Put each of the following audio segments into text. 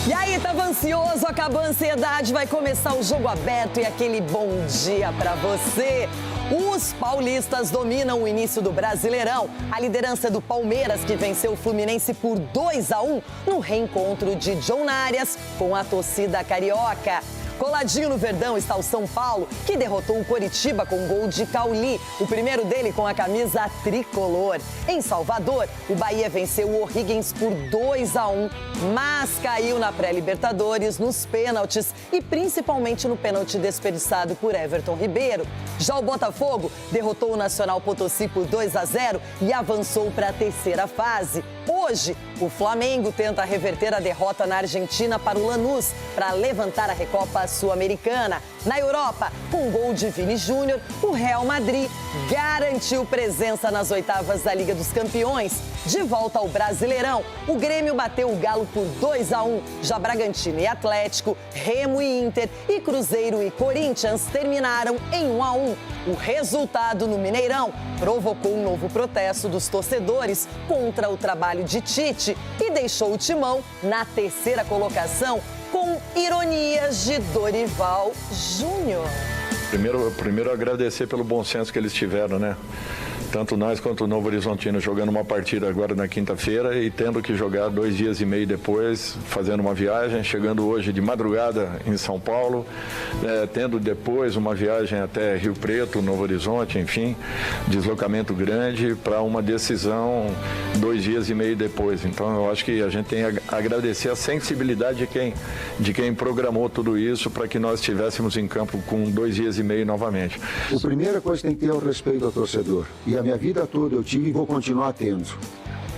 E aí, tava ansioso? Acabou a ansiedade, vai começar o jogo aberto e aquele bom dia pra você. Os paulistas dominam o início do Brasileirão. A liderança do Palmeiras, que venceu o Fluminense por 2-1 no reencontro de John Arias com a torcida carioca. Coladinho no Verdão está o São Paulo, que derrotou o Coritiba com gol de Cauli, o primeiro dele com a camisa tricolor. Em Salvador, o Bahia venceu o O'Higgins por 2-1, mas caiu na pré-Libertadores nos pênaltis e principalmente no pênalti desperdiçado por Everton Ribeiro. Já o Botafogo derrotou o Nacional Potosí por 2-0 e avançou para a terceira fase. Hoje, o Flamengo tenta reverter a derrota na Argentina para o Lanús, para levantar a Recopa Sul-Americana. Na Europa, com gol de Vini Júnior, o Real Madrid garantiu presença nas oitavas da Liga dos Campeões. De volta ao Brasileirão, o Grêmio bateu o Galo por 2-1. Já Bragantino e Atlético, Remo e Inter e Cruzeiro e Corinthians terminaram em 1-1. O resultado no Mineirão provocou um novo protesto dos torcedores contra o trabalho de Tite e deixou o Timão na terceira colocação com ironias de Dorival Júnior. Primeiro agradecer pelo bom senso que eles tiveram, né? Tanto nós quanto o Novo Horizontino jogando uma partida agora na quinta-feira e tendo que jogar 2 dias e meio depois, fazendo uma viagem, chegando hoje de madrugada em São Paulo, tendo depois uma viagem até Rio Preto, Novo Horizonte, enfim, deslocamento grande para uma decisão 2 dias e meio depois. Então eu acho que a gente tem a agradecer a sensibilidade de quem programou tudo isso para que nós estivéssemos em campo com 2 dias e meio novamente. A primeira coisa que tem que ter é o respeito ao torcedor. E a minha vida toda eu tive e vou continuar tendo.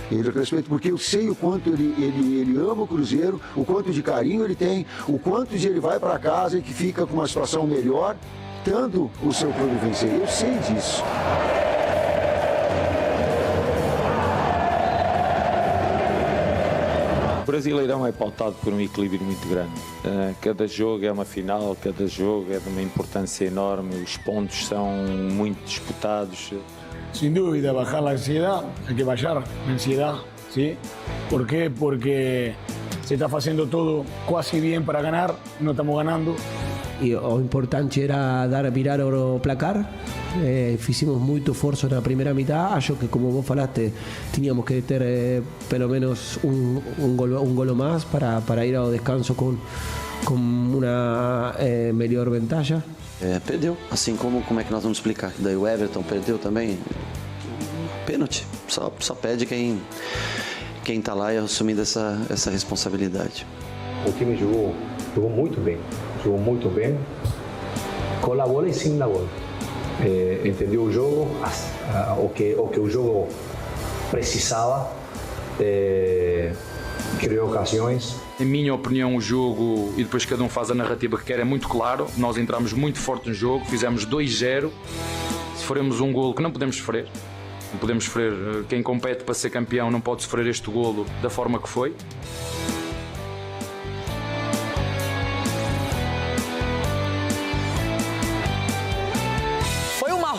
Ele respeito porque eu sei o quanto ele ama o Cruzeiro, o quanto de carinho ele tem, o quanto de ele vai para casa e que fica com uma situação melhor, tendo o seu clube vencer. Eu sei disso. O Brasileirão é pautado por um equilíbrio muito grande. Cada jogo é uma final, cada jogo é de uma importância enorme, os pontos são muito disputados. Sin duda, bajar la ansiedad, hay que bajar la ansiedad, ¿sí? ¿Por qué? Porque se está haciendo todo casi bien para ganar, no estamos ganando. E o importante era virar o placar. Fizemos muito esforço na primeira metade. Acho que, como vos falaste, tínhamos que ter pelo menos um gol mais para ir ao descanso com uma melhor vantagem. Perdeu, assim como é que nós vamos explicar? Daí o Everton perdeu também, pênalti, só pede quem tá lá e assumindo essa responsabilidade. O time jogou muito bem, com a bola e sem a bola. Entendeu o jogo, o que o jogo precisava, criou ocasiões. Em minha opinião, o jogo, e depois cada um faz a narrativa que quer, é muito claro. Nós entramos muito forte no jogo, fizemos 2-0. Sofremos um golo que não podemos sofrer. Não podemos sofrer. Quem compete para ser campeão não pode sofrer este golo da forma que foi.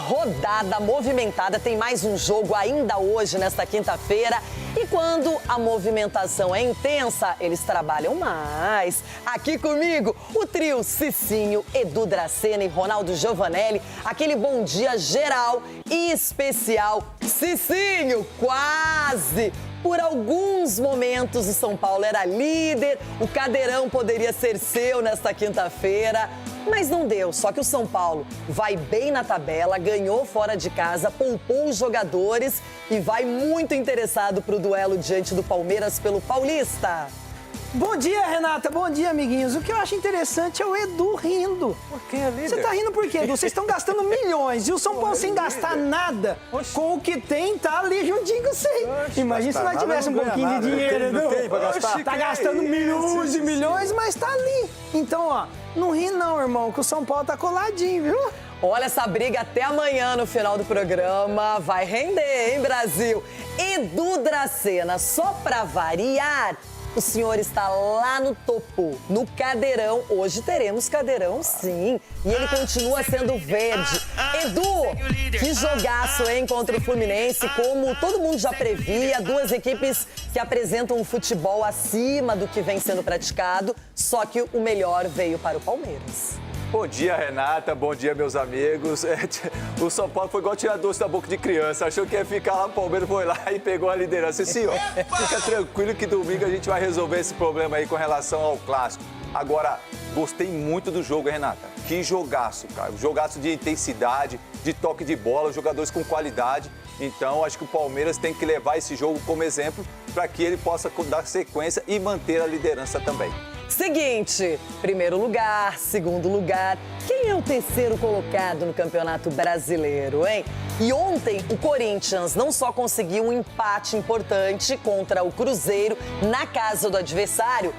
Rodada movimentada, tem mais um jogo ainda hoje, nesta quinta-feira. E quando a movimentação é intensa, eles trabalham mais. Aqui comigo, o trio Cicinho, Edu Dracena e Ronaldo Giovanelli. Aquele bom dia geral e especial. Cicinho, quase! Por alguns momentos o São Paulo era líder, o cadeirão poderia ser seu nesta quinta-feira. Mas não deu, só que o São Paulo vai bem na tabela, ganhou fora de casa, poupou os jogadores e vai muito interessado para o duelo diante do Palmeiras pelo Paulista. Bom dia, Renata. Bom dia, amiguinhos. O que eu acho interessante é o Edu rindo. Por que, líder? Você tá rindo por quê, Edu? Vocês estão gastando milhões e o São Paulo sem gastar nada. Com o que tem, tá ali juntinho com você. Imagina se nós tivesse um pouquinho de dinheiro, Edu. Tá gastando milhões e milhões, mas tá ali. Então, ó, não ri não, irmão, que o São Paulo tá coladinho, viu? Olha, essa briga até amanhã no final do programa vai render, hein, Brasil? Edu Dracena, só pra variar, o senhor está lá no topo, no cadeirão. Hoje teremos cadeirão, sim. E ele continua sendo verde. Edu, que jogaço, hein, contra o Fluminense. Como todo mundo já previa, duas equipes que apresentam um futebol acima do que vem sendo praticado. Só que o melhor veio para o Palmeiras. Bom dia, Renata. Bom dia, meus amigos. O São Paulo foi igual tirar doce da boca de criança. Achou que ia ficar lá, o Palmeiras foi lá e pegou a liderança. E, senhor, fica tranquilo que domingo a gente vai resolver esse problema aí com relação ao clássico. Agora, gostei muito do jogo, Renata. Que jogaço, cara. Jogaço de intensidade, de toque de bola, jogadores com qualidade. Então, acho que o Palmeiras tem que levar esse jogo como exemplo para que ele possa dar sequência e manter a liderança também. Seguinte, primeiro lugar, segundo lugar, quem é o terceiro colocado no Campeonato Brasileiro, hein? E ontem o Corinthians não só conseguiu um empate importante contra o Cruzeiro na casa do adversário,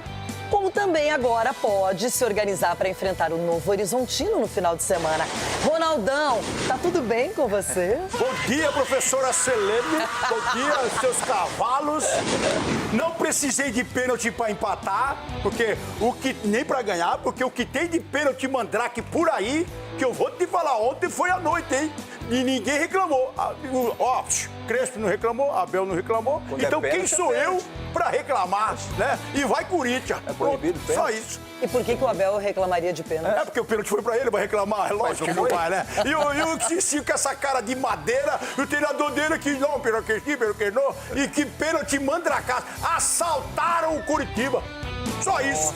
como também agora pode se organizar para enfrentar o Novo Horizontino no final de semana. Ronaldão, tá tudo bem com você? Bom dia, professora Selene. Bom dia, seus cavalos. Não precisei de pênalti para empatar, porque nem para ganhar, porque o que tem de pênalti mandrake por aí, que eu vou te falar, ontem foi à noite, hein? E ninguém reclamou. Ó, Crespo não reclamou, Abel não reclamou. Quando então é pênalti, quem sou eu para reclamar, né? E vai Corinthians. É proibido pênalti? Só isso. E por que o Abel reclamaria de pênalti? É porque o pênalti foi pra ele, vai reclamar. É lógico que não vai, né? E o Cicinho com essa cara de madeira, o treinador dele que não, pelo que não, e que pênalti mandracaço. Assaltaram o Curitiba. Só isso.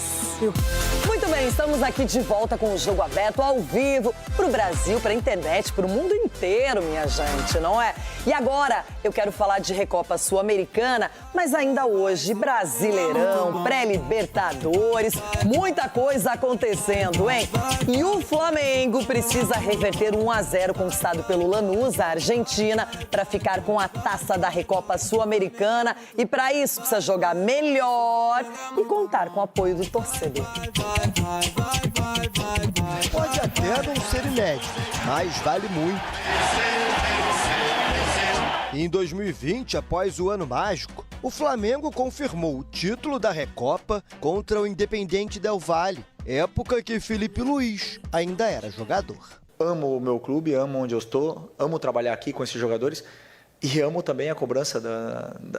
Muito bem, estamos aqui de volta com o Jogo Aberto ao vivo pro Brasil, pra internet, pro mundo inteiro, minha gente, não é? E agora eu quero falar de Recopa Sul-Americana, mas ainda hoje Brasileirão, pré-Libertadores, muita coisa acontecendo, hein? E o Flamengo precisa reverter 1-0 conquistado pelo Lanús, a Argentina, para ficar com a taça da Recopa Sul-Americana e para isso precisa jogar melhor e contar com o apoio do torcedor. Pode até não ser inédito, mas vale muito. Em 2020, após o ano mágico, o Flamengo confirmou o título da Recopa contra o Independiente Del Valle, época que Felipe Luiz ainda era jogador. Amo o meu clube, amo onde eu estou, amo trabalhar aqui com esses jogadores e amo também a cobrança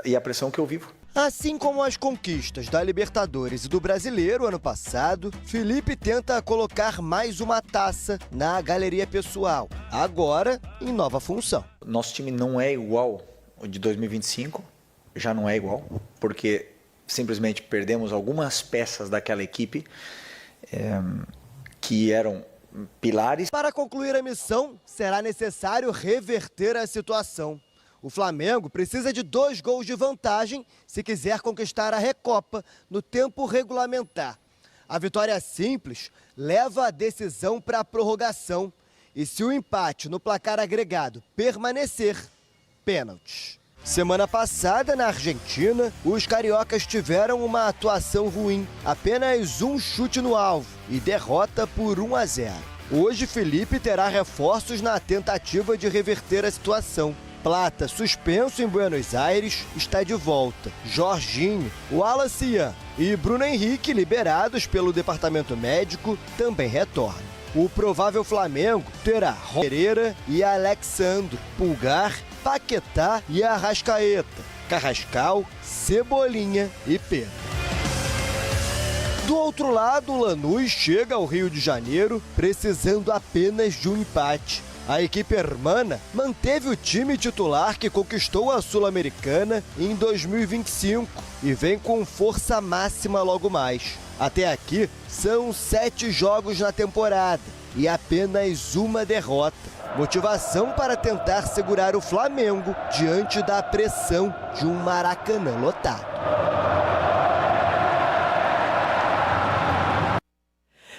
e a pressão que eu vivo. Assim como as conquistas da Libertadores e do Brasileiro ano passado, Felipe tenta colocar mais uma taça na galeria pessoal, agora em nova função. Nosso time não é igual o de 2025, já não é igual, porque simplesmente perdemos algumas peças daquela equipe que eram pilares. Para concluir a missão, será necessário reverter a situação. O Flamengo precisa de 2 gols de vantagem se quiser conquistar a Recopa no tempo regulamentar. A vitória simples leva a decisão para a prorrogação. E se o empate no placar agregado permanecer, pênaltis. Semana passada, na Argentina, os cariocas tiveram uma atuação ruim. Apenas um chute no alvo e derrota por 1-0. Hoje, Felipe terá reforços na tentativa de reverter a situação. Plata, suspenso em Buenos Aires, está de volta. Jorginho, Wallace Ian e Bruno Henrique, liberados pelo departamento médico, também retornam. O provável Flamengo terá Pereira e Alexandro, Pulgar, Paquetá e Arrascaeta, Carrascal, Cebolinha e Pedro. Do outro lado, o Lanús chega ao Rio de Janeiro precisando apenas de um empate. A equipe hermana manteve o time titular que conquistou a Sul-Americana em 2025 e vem com força máxima logo mais. Até aqui, são 7 jogos na temporada e apenas uma derrota. Motivação para tentar segurar o Flamengo diante da pressão de um Maracanã lotado.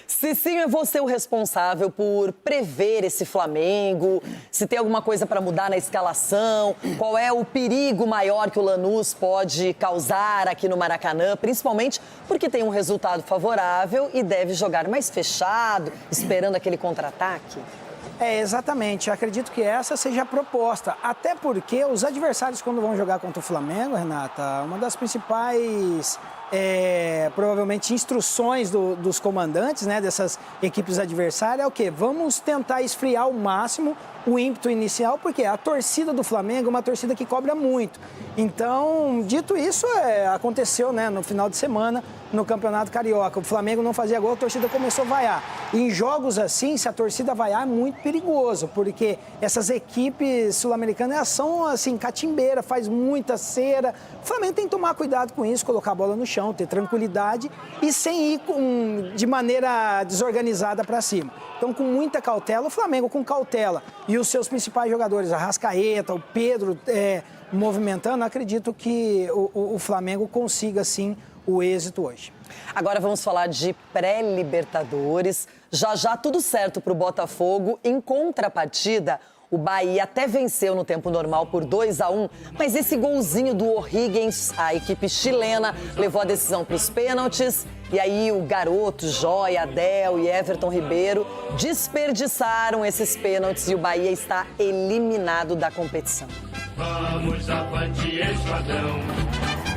Cicinho, é você o responsável por prever esse Flamengo? Se tem alguma coisa para mudar na escalação? Qual é o perigo maior que o Lanús pode causar aqui no Maracanã? Principalmente porque tem um resultado favorável e deve jogar mais fechado, esperando aquele contra-ataque? Exatamente. Eu acredito que essa seja a proposta. Até porque os adversários, quando vão jogar contra o Flamengo, Renata, uma das principais provavelmente instruções dos comandantes, né, dessas equipes adversárias, é o quê? Vamos tentar esfriar ao máximo o ímpeto inicial, porque a torcida do Flamengo é uma torcida que cobra muito. Então, dito isso, aconteceu, né, no final de semana no Campeonato Carioca. O Flamengo não fazia gol, a torcida começou a vaiar. E em jogos assim, se a torcida vaiar, é muito perigoso, porque essas equipes sul-americanas elas são assim, catimbeira, faz muita cera. O Flamengo tem que tomar cuidado com isso, colocar a bola no chão, ter tranquilidade e sem ir de maneira desorganizada para cima. Então, com muita cautela, o Flamengo com cautela e os seus principais jogadores, a Arrascaeta, o Pedro, movimentando, acredito que o Flamengo consiga, sim, o êxito hoje. Agora vamos falar de pré-Libertadores. Já tudo certo para o Botafogo. Em contrapartida, o Bahia até venceu no tempo normal por 2-1, mas esse golzinho do O'Higgins, a equipe chilena, levou a decisão para os pênaltis. E aí o garoto, Joia, Adel e Everton Ribeiro desperdiçaram esses pênaltis e o Bahia está eliminado da competição. Vamos avante, esquadrão.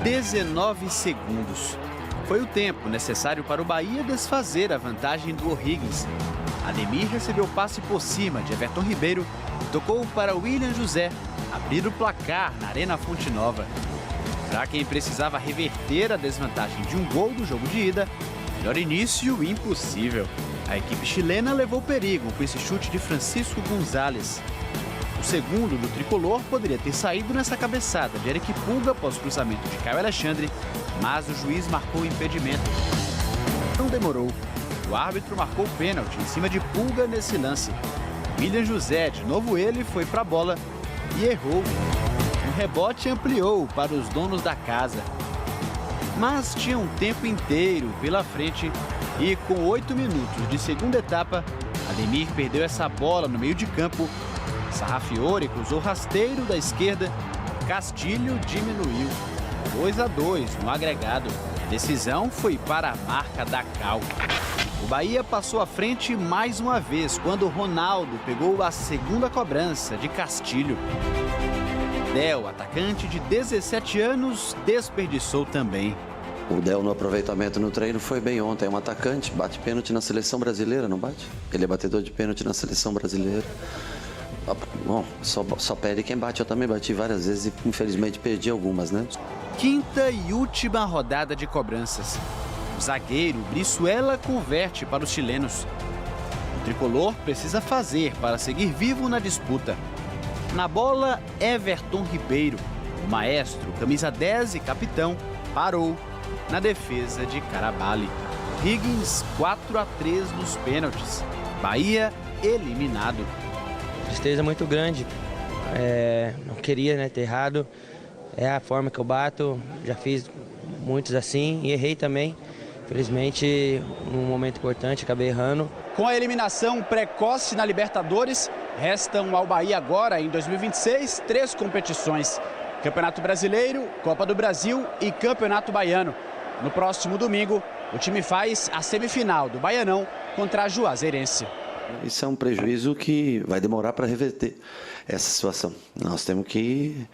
19 segundos. Foi o tempo necessário para o Bahia desfazer a vantagem do O'Higgins. Ademir recebeu o passe por cima de Everton Ribeiro e tocou para William José abrir o placar na Arena Fonte Nova. Para quem precisava reverter a desvantagem de um gol do jogo de ida, melhor início impossível. A equipe chilena levou perigo com esse chute de Francisco Gonzalez. O segundo do tricolor poderia ter saído nessa cabeçada de Eric Pulga após cruzamento de Caio Alexandre, mas o juiz marcou o impedimento. Não demorou. O árbitro marcou o pênalti em cima de Pulga nesse lance. William José, de novo ele, foi para a bola e errou. O rebote ampliou para os donos da casa. Mas tinha um tempo inteiro pela frente e com 8 minutos de segunda etapa, Ademir perdeu essa bola no meio de campo. Sarrafiore cruzou rasteiro da esquerda. Castilho diminuiu. 2-2 no agregado. A decisão foi para a marca da Cal. O Bahia passou à frente mais uma vez quando Ronaldo pegou a segunda cobrança de Castilho. Del, atacante de 17 anos, desperdiçou também. O Del no aproveitamento no treino foi bem ontem. É um atacante, bate pênalti na seleção brasileira, não bate? Ele é batedor de pênalti na seleção brasileira. Bom, só perde quem bate. Eu também bati várias vezes e infelizmente perdi algumas, né? Quinta e última rodada de cobranças. O zagueiro Brizuela converte para os chilenos. O tricolor precisa fazer para seguir vivo na disputa. Na bola, Everton Ribeiro. O maestro, camisa 10 e capitão, parou na defesa de Carabali. Higgins 4-3 nos pênaltis. Bahia eliminado. Tristeza muito grande. Não queria, ter errado. É a forma que eu bato. Já fiz muitos assim e errei também. Infelizmente, num momento importante, acabei errando. Com a eliminação precoce na Libertadores, restam ao Bahia agora, em 2026, 3 competições. Campeonato Brasileiro, Copa do Brasil e Campeonato Baiano. No próximo domingo, o time faz a semifinal do Baianão contra a Juazeirense. Isso é um prejuízo que vai demorar para reverter essa situação. Nós temos que...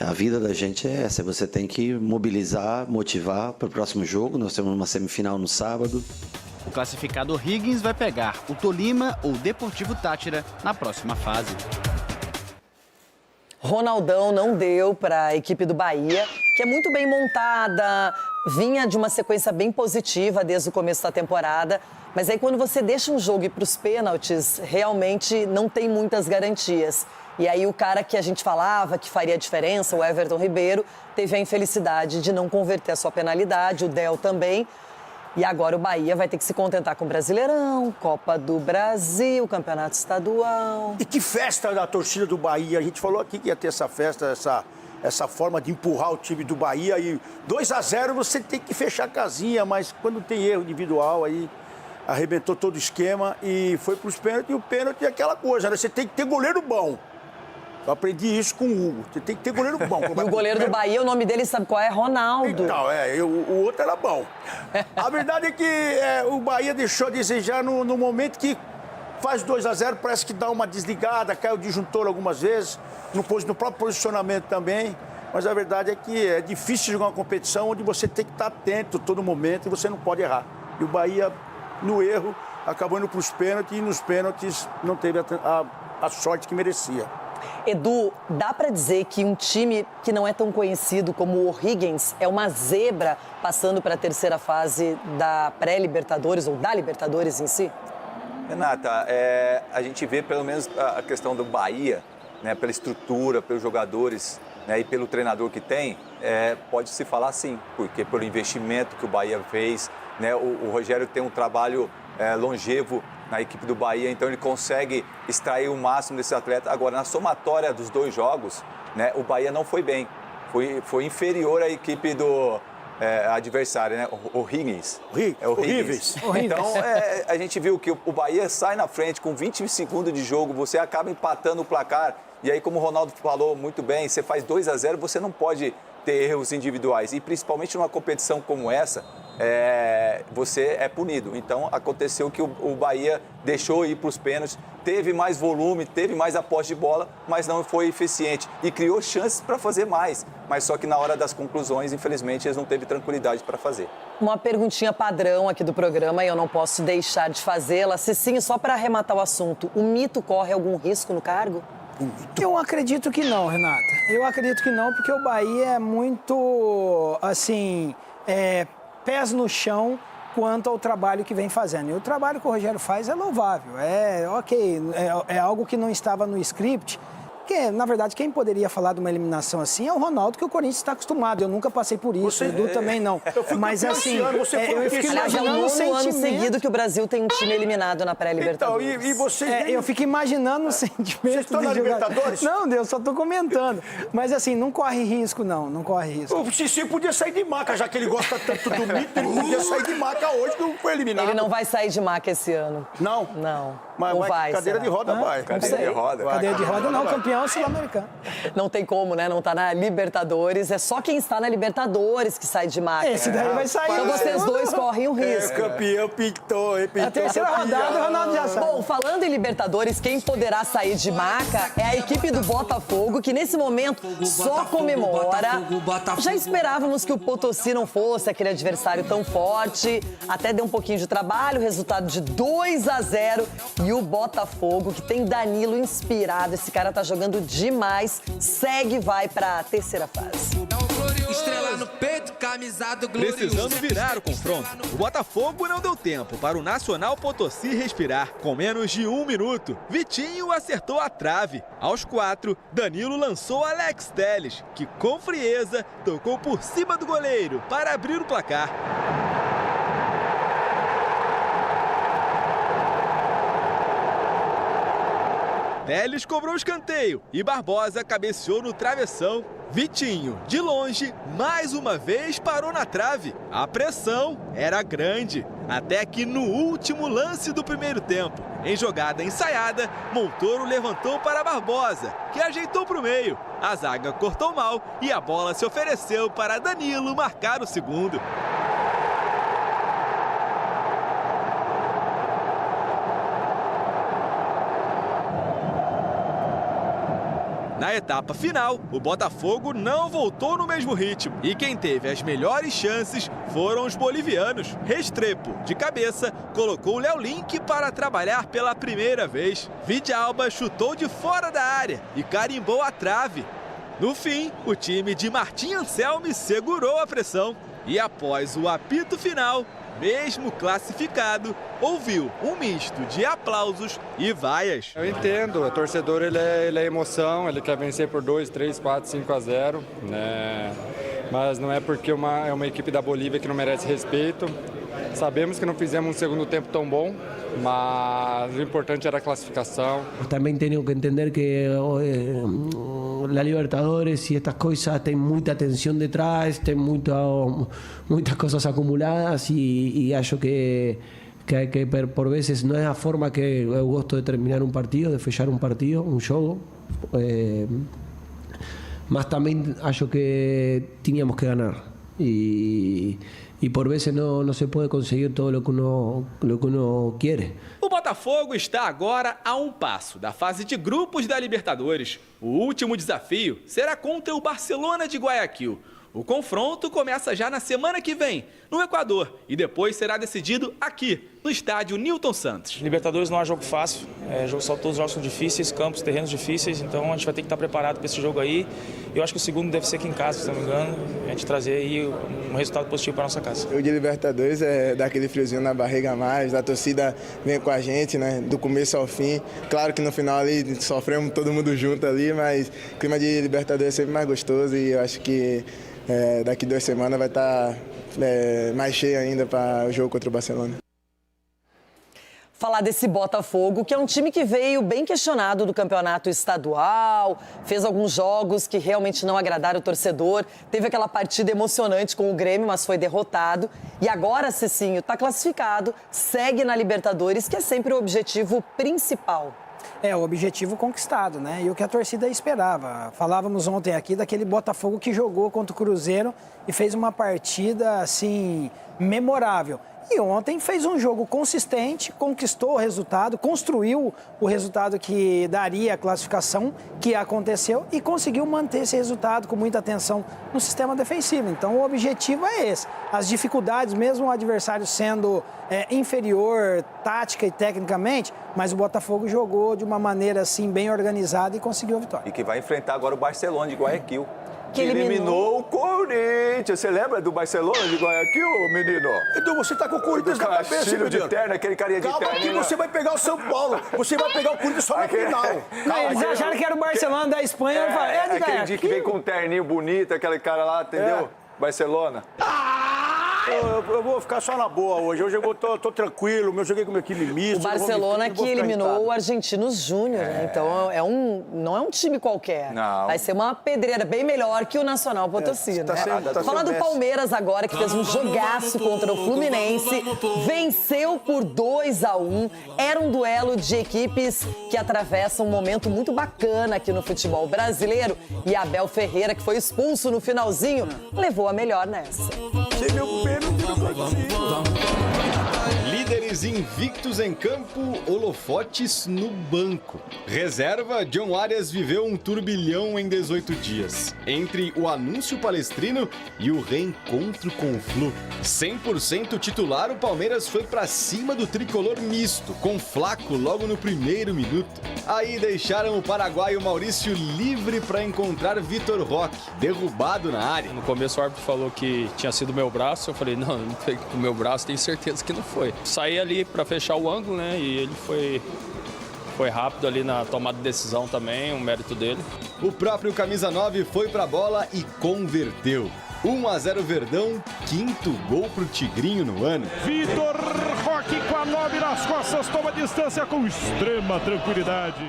A vida da gente é essa. Você tem que mobilizar, motivar para o próximo jogo. Nós temos uma semifinal no sábado. O classificado Higgins vai pegar o Tolima ou Deportivo Táchira na próxima fase. Ronaldão não deu para a equipe do Bahia, que é muito bem montada, vinha de uma sequência bem positiva desde o começo da temporada. Mas aí quando você deixa um jogo ir para os pênaltis, realmente não tem muitas garantias. E aí o cara que a gente falava que faria a diferença, o Everton Ribeiro, teve a infelicidade de não converter a sua penalidade, o Del também. E agora o Bahia vai ter que se contentar com o Brasileirão, Copa do Brasil, Campeonato Estadual. E que festa da torcida do Bahia. A gente falou aqui que ia ter essa festa, essa forma de empurrar o time do Bahia. E 2-0 você tem que fechar a casinha, mas quando tem erro individual aí... Arrebentou todo o esquema e foi para os pênaltis. E o pênalti é aquela coisa, né? Você tem que ter goleiro bom. Eu aprendi isso com o Hugo. Você tem que ter goleiro bom. E o goleiro do Bahia, o nome dele, sabe qual é? Ronaldo. Então, o outro era bom. A verdade é que o Bahia deixou a desejar no momento que faz 2-0, parece que dá uma desligada, cai o disjuntor algumas vezes, no próprio posicionamento também. mas a verdade é que é difícil jogar uma competição onde você tem que estar atento todo momento e você não pode errar. E o Bahia, no erro, acabou indo para os pênaltis e nos pênaltis não teve a sorte que merecia. Edu, dá para dizer que um time que não é tão conhecido como o O'Higgins é uma zebra passando para a terceira fase da pré-Libertadores ou da Libertadores em si? Renata, a gente vê pelo menos a questão do Bahia, né, pela estrutura, pelos jogadores, né, e pelo treinador que tem, pode-se falar sim, porque pelo investimento que o Bahia fez, né, o Rogério tem um trabalho longevo na equipe do Bahia, então ele consegue extrair o máximo desse atleta. Agora, na somatória dos 2 jogos, né, o Bahia não foi bem, foi inferior à equipe do adversário, né, o O'Higgins. Horríveis. Então, a gente viu que o Bahia sai na frente com 20 segundos de jogo, você acaba empatando o placar, e aí, como o Ronaldo falou muito bem, você faz 2-0, você não pode ter erros individuais, e principalmente numa competição como essa, você é punido. Então, aconteceu que o Bahia deixou ir para os pênaltis, teve mais volume, teve mais a posse de bola, mas não foi eficiente e criou chances para fazer mais. Mas só que na hora das conclusões, infelizmente, eles não teve tranquilidade para fazer. Uma perguntinha padrão aqui do programa e eu não posso deixar de fazê-la. Cicinho, só para arrematar o assunto, o Mito corre algum risco no cargo? Eu acredito que não, Renata. Eu acredito que não, porque o Bahia é muito, assim, pés no chão quanto ao trabalho que vem fazendo. E o trabalho que o Rogério faz é louvável, é algo que não estava no script. Porque, na verdade, quem poderia falar de uma eliminação assim é o Ronaldo, que o Corinthians está acostumado. Eu nunca passei por isso, o Edu também não. Mas assim, eu fico imaginando o sentimento... ano seguido que o Brasil tem um time eliminado na pré-Libertadores. Então, e você... eu fico imaginando o sentimento... Vocês estão na Libertadores? Não, Deus, só estou comentando. Mas assim, não corre risco, não corre risco. O Cicinho podia sair de maca, já que ele gosta tanto do Mito, ele podia sair de maca hoje, que não foi eliminado. Ele não vai sair de maca esse ano. Não? Não. Mas vai, cadeira de roda vai. Cadeira de roda. Cadeira de roda não, campeão sul-americano. Não tem como, né? Não tá na Libertadores. É só quem está na Libertadores que sai de maca. Esse daí vai sair. Então vocês dois correm o risco. Campeão pintou. A terceira rodada, o Ronaldo já sabe. Bom, falando em Libertadores, quem poderá sair de maca é a equipe do Botafogo, que nesse momento só comemora. Já esperávamos que o Potosí não fosse aquele adversário tão forte. Até deu um pouquinho de trabalho, resultado de 2-0. E o Botafogo, que tem Danilo inspirado, esse cara tá jogando demais, segue e vai pra terceira fase. Estrela no peito, camisado glorioso. Precisando virar o confronto, o Botafogo não deu tempo para o Nacional Potosí respirar. Com menos de 1 minuto, Vitinho acertou a trave. Aos 4, Danilo lançou Alex Telles, que com frieza tocou por cima do goleiro para abrir o placar. Telles cobrou o escanteio e Barbosa cabeceou no travessão. Vitinho, de longe, mais uma vez parou na trave. A pressão era grande, até que no último lance do primeiro tempo, em jogada ensaiada, Montoro levantou para Barbosa, que ajeitou para o meio. A zaga cortou mal e a bola se ofereceu para Danilo marcar o segundo. Na etapa final, o Botafogo não voltou no mesmo ritmo. E quem teve as melhores chances foram os bolivianos. Restrepo, de cabeça, colocou o Léo Link para trabalhar pela primeira vez. Vidalba chutou de fora da área e carimbou a trave. No fim, o time de Martim Anselmi segurou a pressão. E após o apito final, mesmo classificado, ouviu um misto de aplausos e vaias. Eu entendo, o torcedor ele é emoção, ele quer vencer por 2, 3, 4, 5-0, né? Mas não é porque é uma equipe da Bolívia que não merece respeito. Sabemos que não fizemos um segundo tempo tão bom, mas o importante era a classificação. Também tenho que entender que la Libertadores y estas cosas tem muita atención detrás, tem muitas coisas acumuladas y acho que por veces no es la forma que eu gosto de terminar un partido, de fechar un partido, un jogo. Mas também acho que teníamos que ganar. y por veces no se puede conseguir todo lo que uno quiere. O Botafogo está agora a um passo da fase de grupos da Libertadores. O último desafio será contra o Barcelona de Guayaquil. O confronto começa já na semana que vem, no Equador, e depois será decidido aqui, no estádio Newton Santos. Libertadores não é jogo fácil, todos os jogos são difíceis, campos, terrenos difíceis, então a gente vai ter que estar preparado para esse jogo aí. Eu acho que o segundo deve ser aqui em casa, se não me engano, a gente trazer aí um resultado positivo para nossa casa. O de Libertadores é dar aquele friozinho na barriga a mais, a torcida vem com a gente, né, do começo ao fim. Claro que no final ali sofremos todo mundo junto ali, mas o clima de Libertadores é sempre mais gostoso e eu acho que daqui 2 semanas vai estar mais cheio ainda para o jogo contra o Barcelona. Falar desse Botafogo, que é um time que veio bem questionado do campeonato estadual, fez alguns jogos que realmente não agradaram o torcedor, teve aquela partida emocionante com o Grêmio, mas foi derrotado. E agora, Cicinho, está classificado, segue na Libertadores, que é sempre o objetivo principal. É, o objetivo conquistado, né? E o que a torcida esperava. Falávamos ontem aqui daquele Botafogo que jogou contra o Cruzeiro e fez uma partida, assim, memorável. E ontem fez um jogo consistente, conquistou o resultado, construiu o resultado que daria a classificação, que aconteceu, e conseguiu manter esse resultado com muita atenção no sistema defensivo. Então o objetivo é esse. As dificuldades, mesmo o adversário sendo inferior tática e tecnicamente, mas o Botafogo jogou de uma maneira assim bem organizada e conseguiu a vitória. E que vai enfrentar agora o Barcelona de Guayaquil. Que eliminou o Corinthians. Você lembra do Barcelona de Guayaquil, menino? Então você tá com o Corinthians na cabeça, menino. De terno, aquele carinha de terno. Calma que você vai pegar o São Paulo. Você vai pegar o Corinthians só na final. Eles acharam que era o Barcelona da Espanha. Aquele dia que vem com um terninho bonito, aquele cara lá, entendeu? Barcelona. Eu vou ficar só na boa hoje. Hoje eu tô tranquilo, eu joguei com o meu time misto. O Barcelona que eliminou o Argentinos Júnior, né? Então não é um time qualquer. Não. Vai ser uma pedreira bem melhor que o Nacional Potosí, né? Falando do Palmeiras agora, que fez um jogaço contra o Fluminense, venceu por 2-1. Era um duelo de equipes que atravessam um momento muito bacana aqui no futebol brasileiro. E Abel Ferreira, que foi expulso no finalzinho, levou a melhor nessa. Líderes invictos em campo, holofotes no banco. Reserva, John Arias viveu um turbilhão em 18 dias. Entre o anúncio palestrino e o reencontro com o Flu. 100% titular, o Palmeiras foi pra cima do tricolor misto, com Flaco logo no primeiro minuto. Aí deixaram o paraguaio Maurício livre para encontrar Vitor Roque, derrubado na área. No começo o árbitro falou que tinha sido meu braço, eu falei, não foi o meu braço, tenho certeza que não foi. Saí ali para fechar o ângulo, né, e ele foi rápido ali na tomada de decisão também, um mérito dele. O próprio camisa 9 foi pra bola e converteu. 1-0 Verdão, 5º gol pro Tigrinho no ano. Vitor Roque com a 9 nas costas, toma distância com extrema tranquilidade.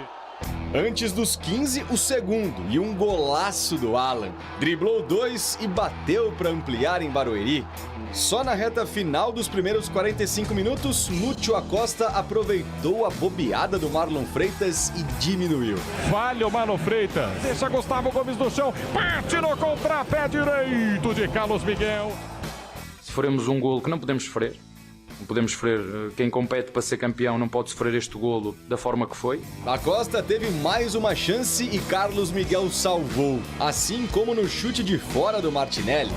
Antes dos 15, o segundo e um golaço do Alan. Driblou 2 e bateu para ampliar em Barueri. Só na reta final dos primeiros 45 minutos, Lúcio Acosta aproveitou a bobeada do Marlon Freitas e diminuiu. Falha o Marlon Freitas, deixa Gustavo Gomes no chão, bate no contrapé direito de Carlos Miguel. Sofremos um golo que não podemos sofrer. Não podemos sofrer. Quem compete para ser campeão não pode sofrer este golo da forma que foi. Acosta teve mais uma chance e Carlos Miguel salvou, assim como no chute de fora do Martinelli.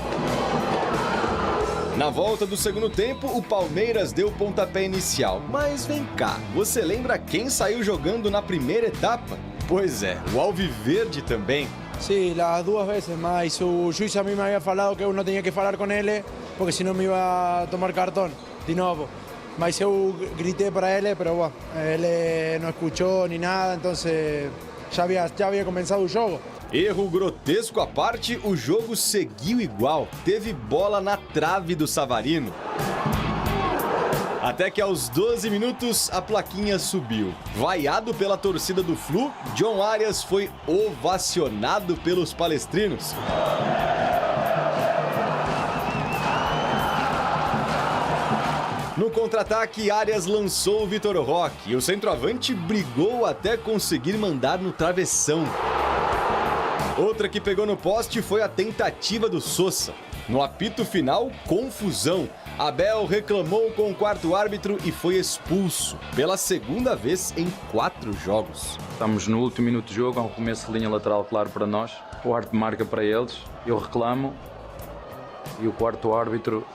Na volta do segundo tempo, o Palmeiras deu o pontapé inicial. Mas vem cá, você lembra quem saiu jogando na primeira etapa? Pois é, o Alviverde também. Sí, las 2 veces, mas o juiz a mí me había falado que eu não tinha que falar com ele, porque senão me iba a tomar cartão de novo. Mas eu gritei para ele, pero bueno, ele não escuchou ni nada, então já havia começado o jogo. Erro grotesco à parte, o jogo seguiu igual. Teve bola na trave do Savarino. Até que aos 12 minutos a plaquinha subiu. Vaiado pela torcida do Flu, John Arias foi ovacionado pelos palestrinos. No contra-ataque, Arias lançou o Vitor Roque e o centroavante brigou até conseguir mandar no travessão. Outra que pegou no poste foi a tentativa do Sosa. No apito final, confusão. Abel reclamou com o quarto árbitro e foi expulso pela segunda vez em 4 jogos. Estamos no último minuto de jogo, há um começo de linha lateral claro para nós. O árbitro marca para eles, eu reclamo e o quarto árbitro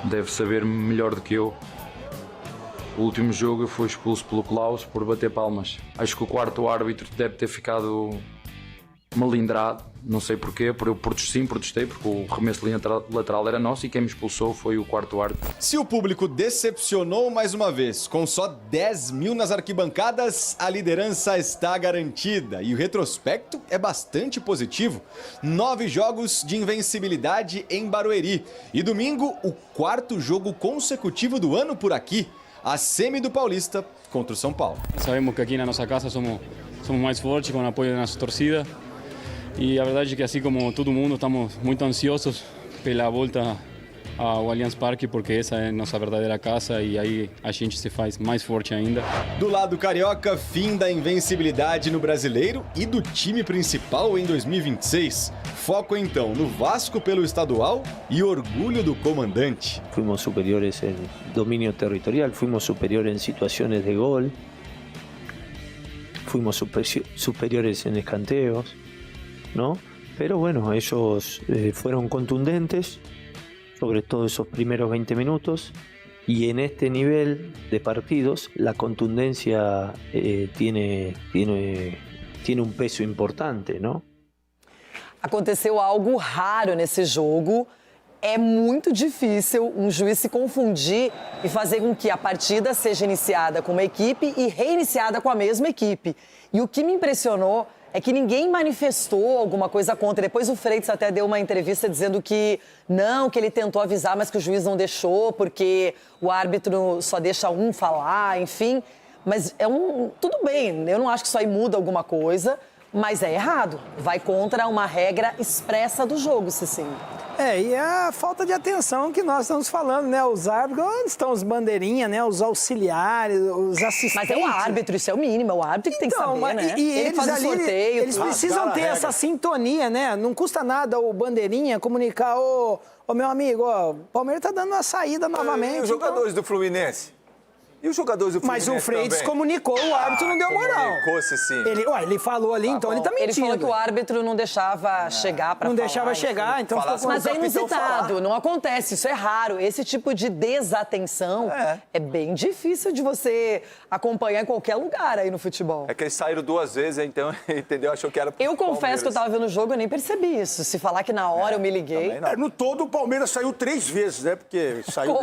deve saber melhor do que eu. O último jogo eu fui expulso pelo Klaus por bater palmas. Acho que o quarto árbitro deve ter ficado malindrado, não sei porquê, eu protestei, porque o remesso de linha lateral era nosso e quem me expulsou foi o quarto árbitro. Se o público decepcionou mais uma vez, com só 10 mil nas arquibancadas, a liderança está garantida e o retrospecto é bastante positivo. 9 jogos de invencibilidade em Barueri e domingo o 4º jogo consecutivo do ano por aqui, a semi do Paulista contra o São Paulo. Sabemos que aqui na nossa casa somos mais fortes com o apoio da nossa torcida. E a verdade é que, assim como todo mundo, estamos muito ansiosos pela volta ao Allianz Parque, porque essa é a nossa verdadeira casa e aí a gente se faz mais forte ainda. Do lado carioca, fim da invencibilidade no Brasileiro e do time principal em 2026. Foco então no Vasco pelo estadual e orgulho do comandante. Fuimos superiores em domínio territorial, fuimos superiores em situações de gol, fuimos superiores em escanteos, ¿no? Pero bueno, ellos fueron contundentes, sobre todo esos primeros 20 minutos, y en este nivel de partidos la contundencia tiene un peso importante, ¿no? Aconteceu algo raro nesse jogo. É muito difícil um juiz se confundir e fazer com que a partida seja iniciada com uma equipe e reiniciada com a mesma equipe. E o que me impressionou é que ninguém manifestou alguma coisa contra. Depois o Freitas até deu uma entrevista dizendo que não, que ele tentou avisar, mas que o juiz não deixou, porque o árbitro só deixa um falar, enfim. Mas tudo bem, eu não acho que isso aí muda alguma coisa, mas é errado. Vai contra uma regra expressa do jogo, Cicinho. E a falta de atenção que nós estamos falando, né? Os árbitros, onde estão os bandeirinhas, né? Os auxiliares, os assistentes. Mas é o árbitro, isso é o mínimo, é o árbitro que tem que saber, né? E ele faz o sorteio. Eles precisam ter essa sintonia, né? Não custa nada o bandeirinha comunicar, ô meu amigo, o Palmeiras tá dando uma saída novamente. E os jogadores do Fluminense? E os jogadores do Fluminense Mas o Freitas também? comunicou, o árbitro não deu moral. Comunicou-se sim. Ele falou ali, então ele tá mentindo. Ele falou que o árbitro não deixava chegar para falar. Não deixava chegar, então ficou com Mas é inusitado, não acontece, isso é raro. Esse tipo de desatenção é bem difícil de você acompanhar em qualquer lugar aí no futebol. É que eles saíram 2 vezes, então, entendeu? Achou que era pro Eu confesso Palmeiras. que eu tava vendo o jogo, eu nem percebi isso. Se falar que na hora eu me liguei... No todo, o Palmeiras saiu 3 vezes, né? Porque saiu...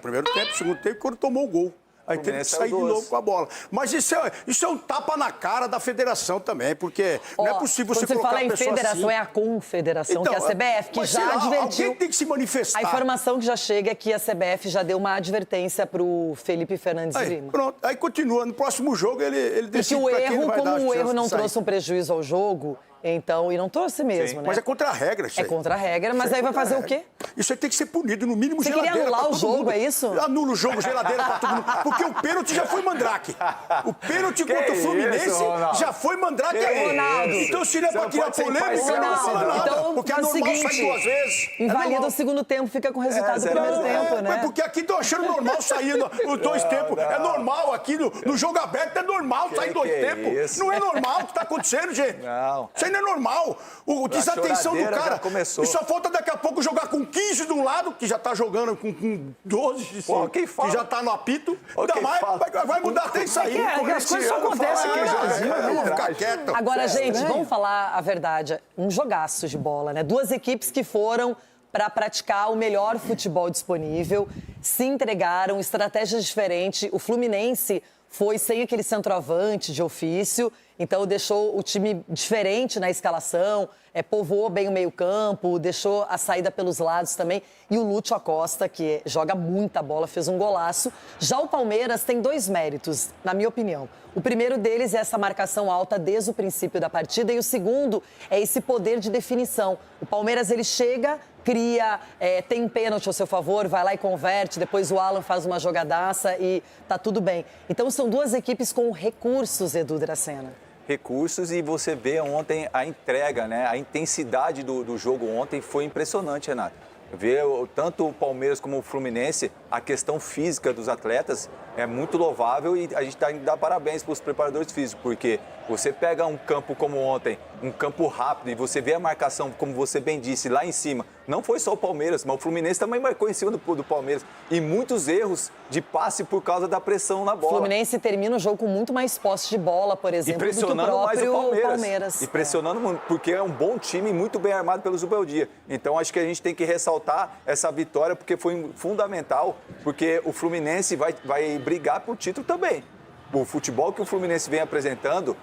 primeiro tempo, segundo tempo, quando tomou o gol. Aí teve que sair de novo com a bola. Mas isso é um tapa na cara da federação também, porque não é possível você colocar a pessoa assim. Quando você fala em federação, é a confederação, que é a CBF, que já advertiu. Alguém tem que se manifestar. A informação que já chega é que a CBF já deu uma advertência pro Felipe Fernandes Lima. Pronto, aí continua. No próximo jogo ele decide pra quem ele vai dar a chance. Como o erro não trouxe um prejuízo ao jogo... Então, e não trouxe mesmo, né? Mas é contra a regra, isso aí. É contra a regra, mas aí vai fazer o quê? Isso aí tem que ser punido, no mínimo Você geladeira. Você queria anular o jogo, é isso? Anula o jogo, geladeira pra todo mundo. Porque o pênalti já foi mandrake. O pênalti contra o Fluminense já foi mandrake aí. Ronaldo. Então, se não é pra criar polêmica, não fala nada. Então, porque é normal sair 2 vezes. Invalida o segundo tempo, fica com o resultado do primeiro tempo, né? Mas porque aqui estão achando normal sair os 2 tempos. É normal aqui, no jogo aberto é normal sair 2 tempos. Não é normal o que tá acontecendo, gente. Não. Isso aí não é normal. O desatenção do cara. E só falta daqui a pouco jogar com 15 de um lado, que já tá jogando com 12 de cima, que já tá no apito. Ainda mais, vai mudar até isso aí. As coisas só acontecem aqui no Brasil. Vamos ficar quieto. Agora, gente, vamos falar a verdade. Um jogaço de bola, né? 2 equipes que foram para praticar o melhor futebol disponível, se entregaram, estratégias diferentes. O Fluminense foi sem aquele centroavante de ofício, então deixou o time diferente na escalação, povoou bem o meio-campo, deixou a saída pelos lados também. E o Lúcio Acosta, que joga muita bola, fez um golaço. Já o Palmeiras tem 2 méritos, na minha opinião. O primeiro deles é essa marcação alta desde o princípio da partida e o segundo é esse poder de definição. O Palmeiras, ele chega, cria, tem um pênalti ao seu favor, vai lá e converte, depois o Alan faz uma jogadaça e tá tudo bem. Então são 2 equipes com recursos, Edu Dracena. recursos e você vê ontem a entrega, né? A intensidade do jogo ontem foi impressionante, Renato. Ver tanto o Palmeiras como o Fluminense, a questão física dos atletas é muito louvável e a gente tem que dar parabéns para os preparadores físicos, porque você pega um campo como ontem, um campo rápido, e você vê a marcação, como você bem disse, lá em cima. Não foi só o Palmeiras, mas o Fluminense também marcou em cima do Palmeiras. E muitos erros de passe por causa da pressão na bola. O Fluminense termina o jogo com muito mais posse de bola, por exemplo, e pressionando do que mais o o Palmeiras. E pressionando muito, porque é um bom time muito bem armado pelo Zubeldia. Então acho que a gente tem que ressaltar essa vitória, porque foi fundamental, porque o Fluminense vai brigar por título também. O futebol que o Fluminense vem apresentando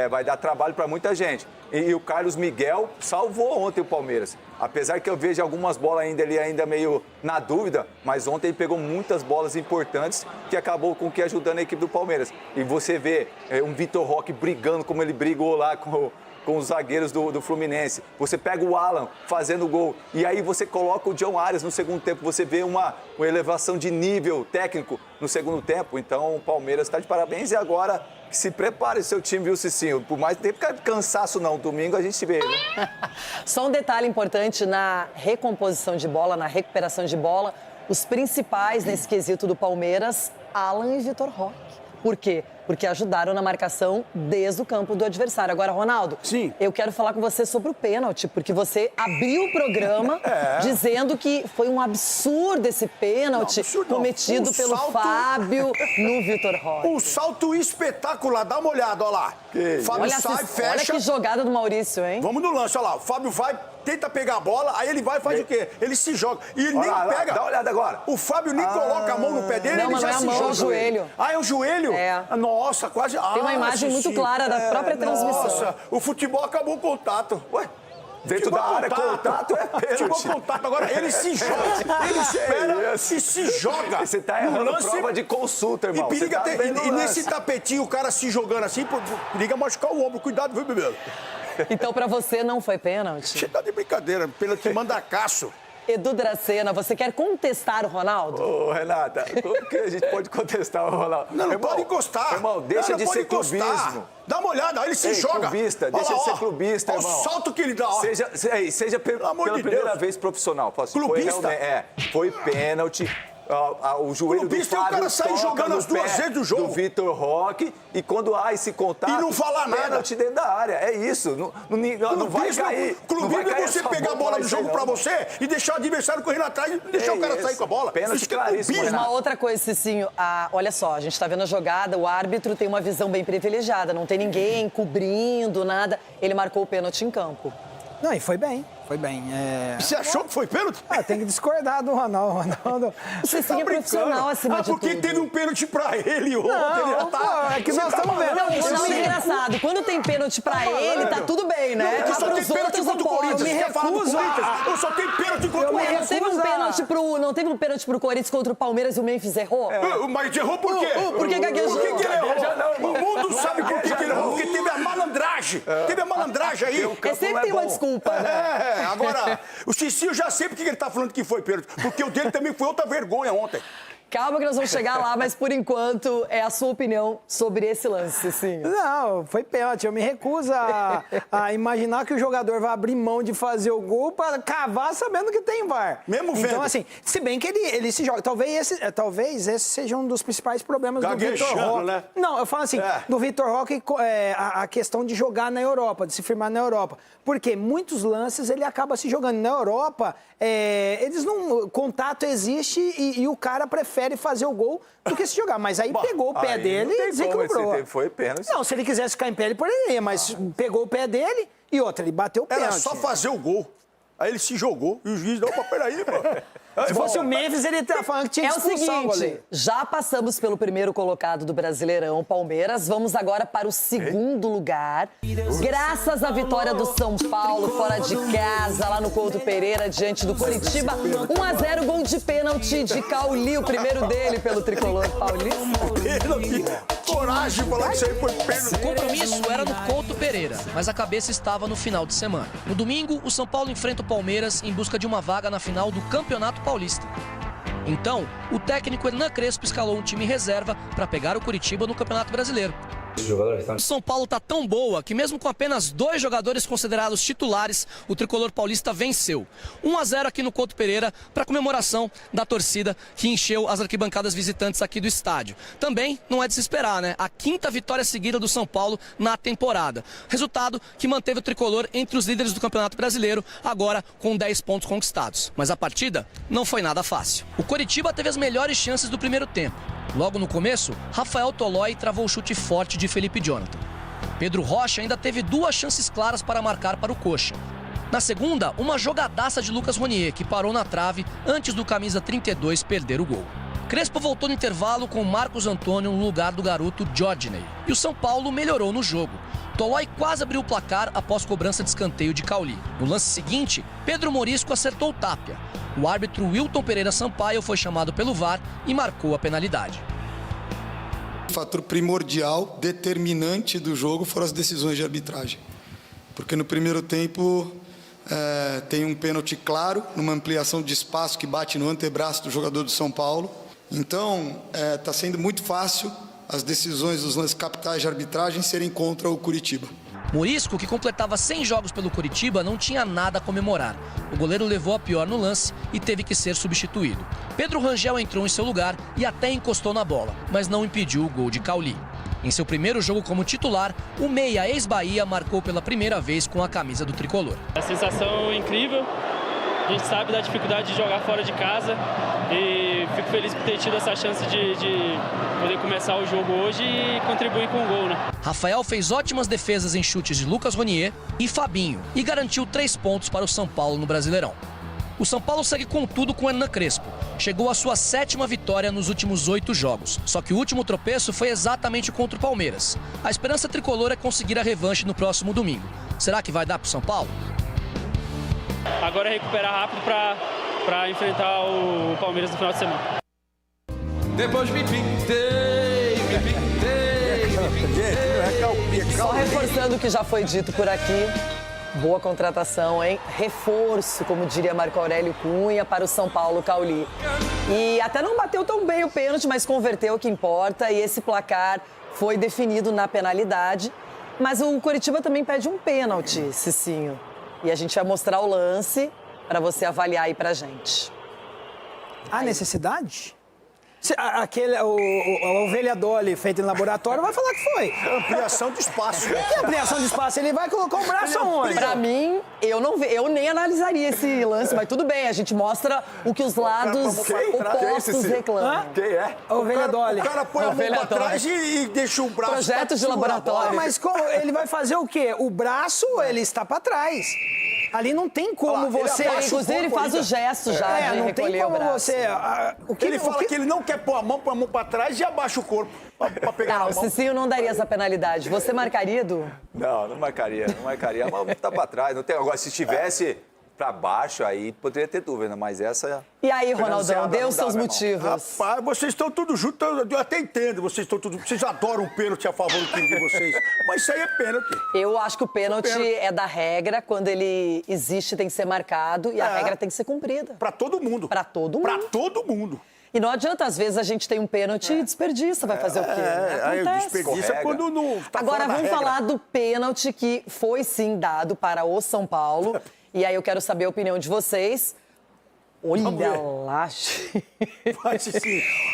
vai dar trabalho para muita gente. E o Carlos Miguel salvou ontem o Palmeiras. Apesar que eu vejo algumas bolas ainda meio na dúvida, mas ontem ele pegou muitas bolas importantes que acabou com que ajudando a equipe do Palmeiras. E você vê um Vitor Roque brigando como ele brigou lá com os zagueiros do Fluminense. Você pega o Alan fazendo gol e aí você coloca o John Arias no segundo tempo. Você vê uma elevação de nível técnico no segundo tempo. Então o Palmeiras está de parabéns e agora se prepare o seu time, viu, Cicinho? Por mais tempo que cansaço não, domingo a gente se vê, né? Só um detalhe importante na recomposição de bola, na recuperação de bola, os principais nesse quesito do Palmeiras, Alan e Vitor Roque. Por quê? Porque ajudaram na marcação desde o campo do adversário. Agora, Ronaldo, eu quero falar com você sobre o pênalti, porque você abriu o programa dizendo que foi um absurdo esse pênalti cometido pelo Fábio no Vitor Roque. Um salto espetacular, dá uma olhada, olha lá. Fábio sai, fecha. Olha que jogada do Maurício, hein? Vamos no lance, olha lá. O Fábio vai, tenta pegar a bola, aí ele vai e faz o quê? Ele se joga. E ele nem pega. Dá uma olhada agora. O Fábio nem coloca a mão no pé dele, não, ele já se joga. É o joelho. Ah, é o joelho? É. Nossa, quase. Tem uma imagem muito clara da própria transmissão. Nossa, o futebol acabou o contato. Ué? Dentro da área, contato é pênalti. Futebol contato, agora ele se joga, ele espera e se joga. Você tá errando lance, prova de consulta, irmão. E periga e nesse tapetinho, o cara se jogando assim, periga machucar o ombro. Cuidado, viu, bebê? Então, pra você, não foi pênalti? Você tá de brincadeira, pênalti manda caço. Edu Dracena, você quer contestar o Ronaldo? Ô, Renata, como que a gente pode contestar o Ronaldo? Não pode encostar. Irmão, deixa de ser clubismo. Dá uma olhada, ele se joga. Clubista, deixa de ser clubista, irmão. Olha o salto que ele dá, ó. Seja pela primeira vez profissional. Clubista? Foi pênalti. O joelho do Fábio, o cara sai jogando as duas vezes do jogo. Do Vitor Roque, e quando há esse contato, e não fala nada. Pênalti dentro da área. É isso. Não vai cair. Clubismo é você pegar a bola do jogo pra você e deixar o adversário correndo atrás e deixar o cara sair com a bola. Pênalti claríssimo. Uma outra coisa, Cicinho, olha só, a gente tá vendo a jogada, o árbitro tem uma visão bem privilegiada, não tem ninguém cobrindo, nada. Ele marcou o pênalti em campo. Não, e foi bem. Foi bem. Você achou que foi pênalti? Tem que discordar do Ronaldo. Você é profissional acima de tudo. Porque teve um pênalti pra ele ontem. É que nós estamos vendo. Não, isso é engraçado. Quando tem pênalti pra ele, tá tudo bem, né? Porque só tem pênalti contra o Corinthians. Você quer falar do Corinthians? Eu só tenho pênalti contra o Corinthians. Não teve um pênalti pro Corinthians contra o Palmeiras e o Memphis errou? Mas errou por quê? Por que gaguejou? Por que ele errou? O mundo sabe por que ele errou. Porque teve a malandragem. Teve a malandragem aí. Sempre tem uma desculpa, né? Agora... O Cicinho já sei porque ele tá falando que foi pênalti. Porque o dele também foi outra vergonha ontem. Calma que nós vamos chegar lá, mas por enquanto é a sua opinião sobre esse lance, Cicinho. Não, foi pênalti. Eu me recuso a imaginar que o jogador vai abrir mão de fazer o gol para cavar sabendo que tem VAR. Mesmo vendo. Então, assim, se bem que ele se joga. Talvez esse seja um dos principais problemas do Vitor Roque. Né? Não, eu falo assim, do Vitor Roque, a questão de jogar na Europa, de se firmar na Europa. Porque muitos lances ele acaba se jogando. Na Europa, eles não. Contato existe e o cara prefere fazer o gol do que se jogar. Mas aí pegou o pé dele e desequilibrou. Foi pênalti. Não, se ele quisesse ficar em pé, ele poderia, mas pegou o pé dele e outra, ele bateu o pênalti. Era só fazer o gol. Aí ele se jogou e o juiz deu pra peraí, pô. Se fosse o Memphis, ele tá falando que tinha que expulsar o goleiro. Já passamos pelo primeiro colocado do Brasileirão, Palmeiras. Vamos agora para o segundo lugar. Graças à vitória do São Paulo, fora de casa, lá no Couto Pereira, diante do Coritiba. 1-0, gol de pênalti de Cauli, o primeiro dele pelo tricolor paulista. Pênalti. Coragem de falar que isso aí foi pênalti. O compromisso era no Couto Pereira, mas a cabeça estava no final de semana. No domingo, o São Paulo enfrenta o Palmeiras em busca de uma vaga na final do Campeonato Paulista. Então, o técnico Hernan Crespo escalou um time reserva para pegar o Coritiba no Campeonato Brasileiro. O São Paulo tá tão boa que mesmo com apenas 2 jogadores considerados titulares, o tricolor paulista venceu. 1-0 aqui no Couto Pereira para comemoração da torcida que encheu as arquibancadas visitantes aqui do estádio. Também não é de se esperar, né? A 5ª vitória seguida do São Paulo na temporada. Resultado que manteve o tricolor entre os líderes do Campeonato Brasileiro, agora com 10 pontos conquistados. Mas a partida não foi nada fácil. O Coritiba teve as melhores chances do primeiro tempo. Logo no começo, Rafael Tolói travou o chute forte de Felipe Jonathan. Pedro Rocha ainda teve 2 chances claras para marcar para o Coxa. Na segunda, uma jogadaça de Lucas Ronier, que parou na trave antes do camisa 32 perder o gol. Crespo voltou no intervalo com Marcos Antônio no lugar do garoto Jodney. E o São Paulo melhorou no jogo. Tolói quase abriu o placar após cobrança de escanteio de Cauli. No lance seguinte, Pedro Morisco acertou o Tapia. O árbitro Wilton Pereira Sampaio foi chamado pelo VAR e marcou a penalidade. O fator primordial, determinante do jogo foram as decisões de arbitragem. Porque no primeiro tempo tem um pênalti claro, numa ampliação de espaço que bate no antebraço do jogador do São Paulo. Então, está sendo muito fácil as decisões dos lances capitais de arbitragem serem contra o Coritiba. Morisco, que completava 100 jogos pelo Coritiba, não tinha nada a comemorar. O goleiro levou a pior no lance e teve que ser substituído. Pedro Rangel entrou em seu lugar e até encostou na bola, mas não impediu o gol de Cauli. Em seu primeiro jogo como titular, o meia ex-Bahia marcou pela primeira vez com a camisa do tricolor. A sensação é incrível. A gente sabe da dificuldade de jogar fora de casa e fico feliz por ter tido essa chance de poder começar o jogo hoje e contribuir com o gol, né? Rafael fez ótimas defesas em chutes de Lucas Ronier e Fabinho e garantiu 3 pontos para o São Paulo no Brasileirão. O São Paulo segue com tudo com Hernan Crespo. Chegou à sua 7ª vitória nos últimos 8 jogos. Só que o último tropeço foi exatamente contra o Palmeiras. A esperança tricolor é conseguir a revanche no próximo domingo. Será que vai dar para o São Paulo? Agora é recuperar rápido para enfrentar o Palmeiras no final de semana. Depois me pintei. Só reforçando o que já foi dito por aqui. Boa contratação, hein? Reforço, como diria Marco Aurélio Cunha, para o São Paulo Cauli. E até não bateu tão bem o pênalti, mas converteu, o que importa. E esse placar foi definido na penalidade. Mas o Coritiba também pede um pênalti, Cicinho. E a gente vai mostrar o lance para você avaliar aí pra gente. Há necessidade? A ovelha Dolly feita em laboratório vai falar que foi. Ampliação de espaço. Que ampliação de espaço? Ele vai colocar o braço aonde? Pra mim, eu nem analisaria esse lance, mas tudo bem, a gente mostra o que os lados opostos reclamam. Quem é? A ovelha Dolly. O cara põe a mão pra trás e deixa o braço... Projetos de laboratório. Mas ele vai fazer o quê? O braço, ele está pra trás. Ali não tem como você... Inclusive, ele faz o gesto já de não recolher tem como o braço. você... Ele fala que ele não quer pôr a mão pra trás e abaixa o corpo pra pegar a mão. O Cicinho não daria essa penalidade. Você marcaria, Edu? Não marcaria. A mão tá pra trás. Não tem... Agora, se estivesse pra baixo, aí poderia ter dúvida, mas essa... E aí, Ronaldão, dê os seus motivos. Rapaz, vocês estão tudo juntos, eu até entendo, vocês adoram um pênalti a favor do time de vocês, mas isso aí é pênalti. Eu acho que o pênalti é da regra, quando ele existe tem que ser marcado e a regra tem que ser cumprida. Pra todo mundo. Pra todo mundo. Pra todo mundo. E não adianta, às vezes a gente tem um pênalti e desperdiça, vai fazer o quê? Aí desperdiça quando não tá Agora fora da vamos regra. falar do pênalti que foi sim dado para o São Paulo. E aí eu quero saber a opinião de vocês. Olha lá.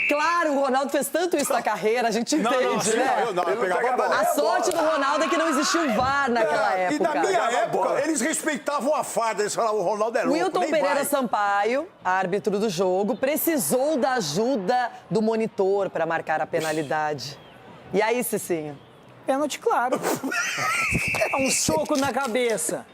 Claro, o Ronaldo fez tanto isso na carreira, a gente entende, né? A sorte do Ronaldo é que não existiu VAR naquela época. E na minha época, eles respeitavam a farda, eles falavam, o Ronaldo é louco, Wilton nem Pereira vai. Sampaio, árbitro do jogo, precisou da ajuda do monitor para marcar a penalidade. E aí, Cicinho? Pênalti, claro. É um soco na cabeça.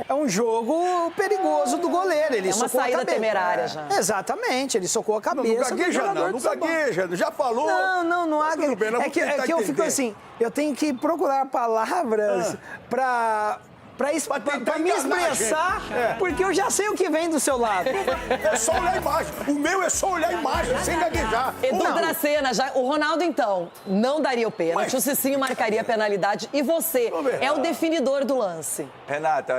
É um jogo perigoso do goleiro. Ele uma socou saída a cabeça. temerária já. Exatamente, ele socou a cabeça. Não gagueja, não gagueja, já falou. Não há. Tudo bem, é que eu fico assim, eu tenho que procurar palavras pra pra me expressar, porque eu já sei o que vem do seu lado. É só olhar a imagem. O meu é só olhar a imagem, sem gaguejar. Edu Dracena, o Ronaldo, então, não daria o pênalti, o Cicinho marcaria a penalidade e você é o definidor do lance. Renata,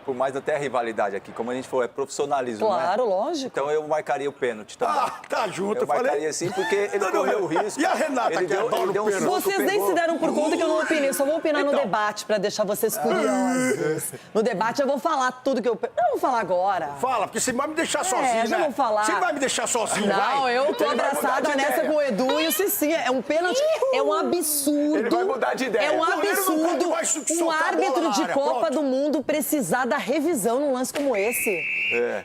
por mais até a rivalidade aqui, como a gente falou, é profissionalismo, claro, né? Lógico. Então eu marcaria o pênalti também. Tá junto, eu marcaria sim, porque ele correu o risco. E a Renata, ele que adora o pênalti? Vocês nem se deram por conta que eu não opinei, só vou opinar no debate pra deixar vocês curiosos. No debate eu vou falar tudo que eu não vou falar agora. Fala, porque você vai me deixar sozinho, já né? vou falar. Você vai me deixar sozinho, não, eu tô abraçada nessa com o Edu e o Cicinho. É um pênalti, é um absurdo. Ele vai mudar de ideia. É um absurdo um árbitro de Copa do Mundo precisar da revisão num lance como esse.